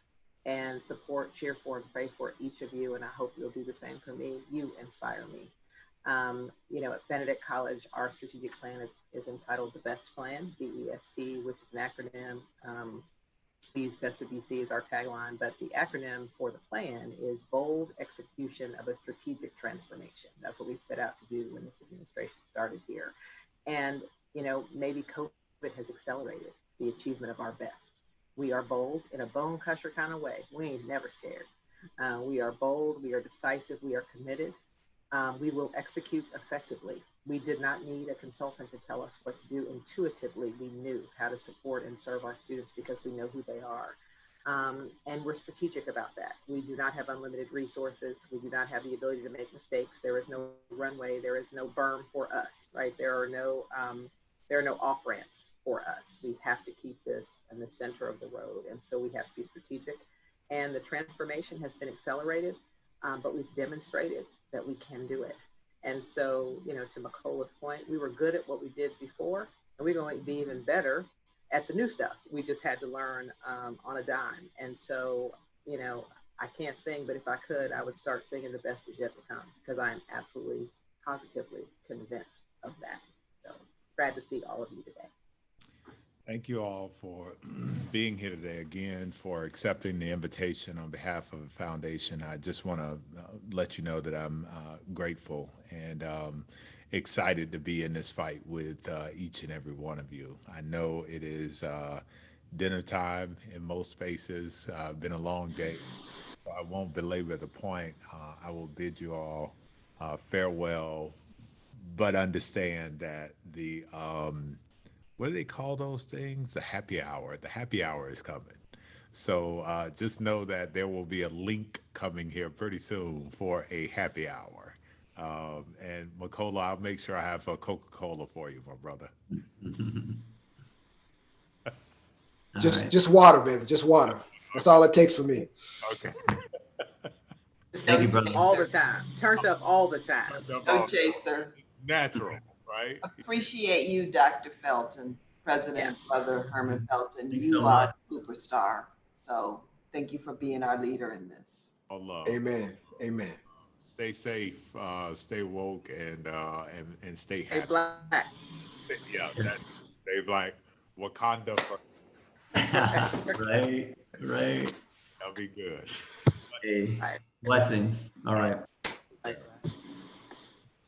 and support, cheer for, and pray for each of you. And I hope you'll do the same for me. You inspire me. You know, at Benedict College, our strategic plan is entitled the BEST Plan, BEST, which is an acronym. We use Best of BC as our tagline, but the acronym for the plan is Bold Execution of a Strategic Transformation. That's what we set out to do when this administration started here. And, you know, maybe COVID has accelerated the achievement of our best. We are bold in a bone crusher kind of way. We ain't never scared. We are bold, we are decisive, we are committed. We will execute effectively. We did not need a consultant to tell us what to do. Intuitively, we knew how to support and serve our students because we know who they are. And we're strategic about that. We do not have unlimited resources. We do not have the ability to make mistakes. There is no runway. There is no berm for us, right? There are no off ramps for us. We have to keep this in the center of the road. And so we have to be strategic. And the transformation has been accelerated, but we've demonstrated that we can do it. And so, you know, to Makola's point, we were good at what we did before, and we're going to be even better at the new stuff. We just had to learn on a dime. And so, you know, I can't sing, but if I could, I would start singing The Best Is Yet to Come, because I am absolutely, positively convinced of that. So glad to see all of you today. Thank you all for being here today again, for accepting the invitation on behalf of the foundation. I just want to let you know that I'm grateful and excited to be in this fight with each and every one of you. I know it is dinner time in most spaces. Been a long day. So I won't belabor the point. I will bid you all farewell, but understand that the what do they call those things? The happy hour. The happy hour is coming. So just know that there will be a link coming here pretty soon for a happy hour. And Makola, I'll make sure I have a Coca-Cola for you, my brother. All Just right. just water, baby. Just water. That's all it takes for me. Okay. Thank you, brother. All the time. Turned up all the time. No chaser. Natural, right? Appreciate you, Dr. Felton, Yeah. President Brother Herman Felton. Thanks so You much. are a superstar. So thank you for being our leader in this. All love. Amen. Amen. Stay safe, stay woke, and stay Hey, happy. Black. Yeah, that, they like Wakanda first. Right, right. That'll be good. Hey, All right. blessings. All right. Bye.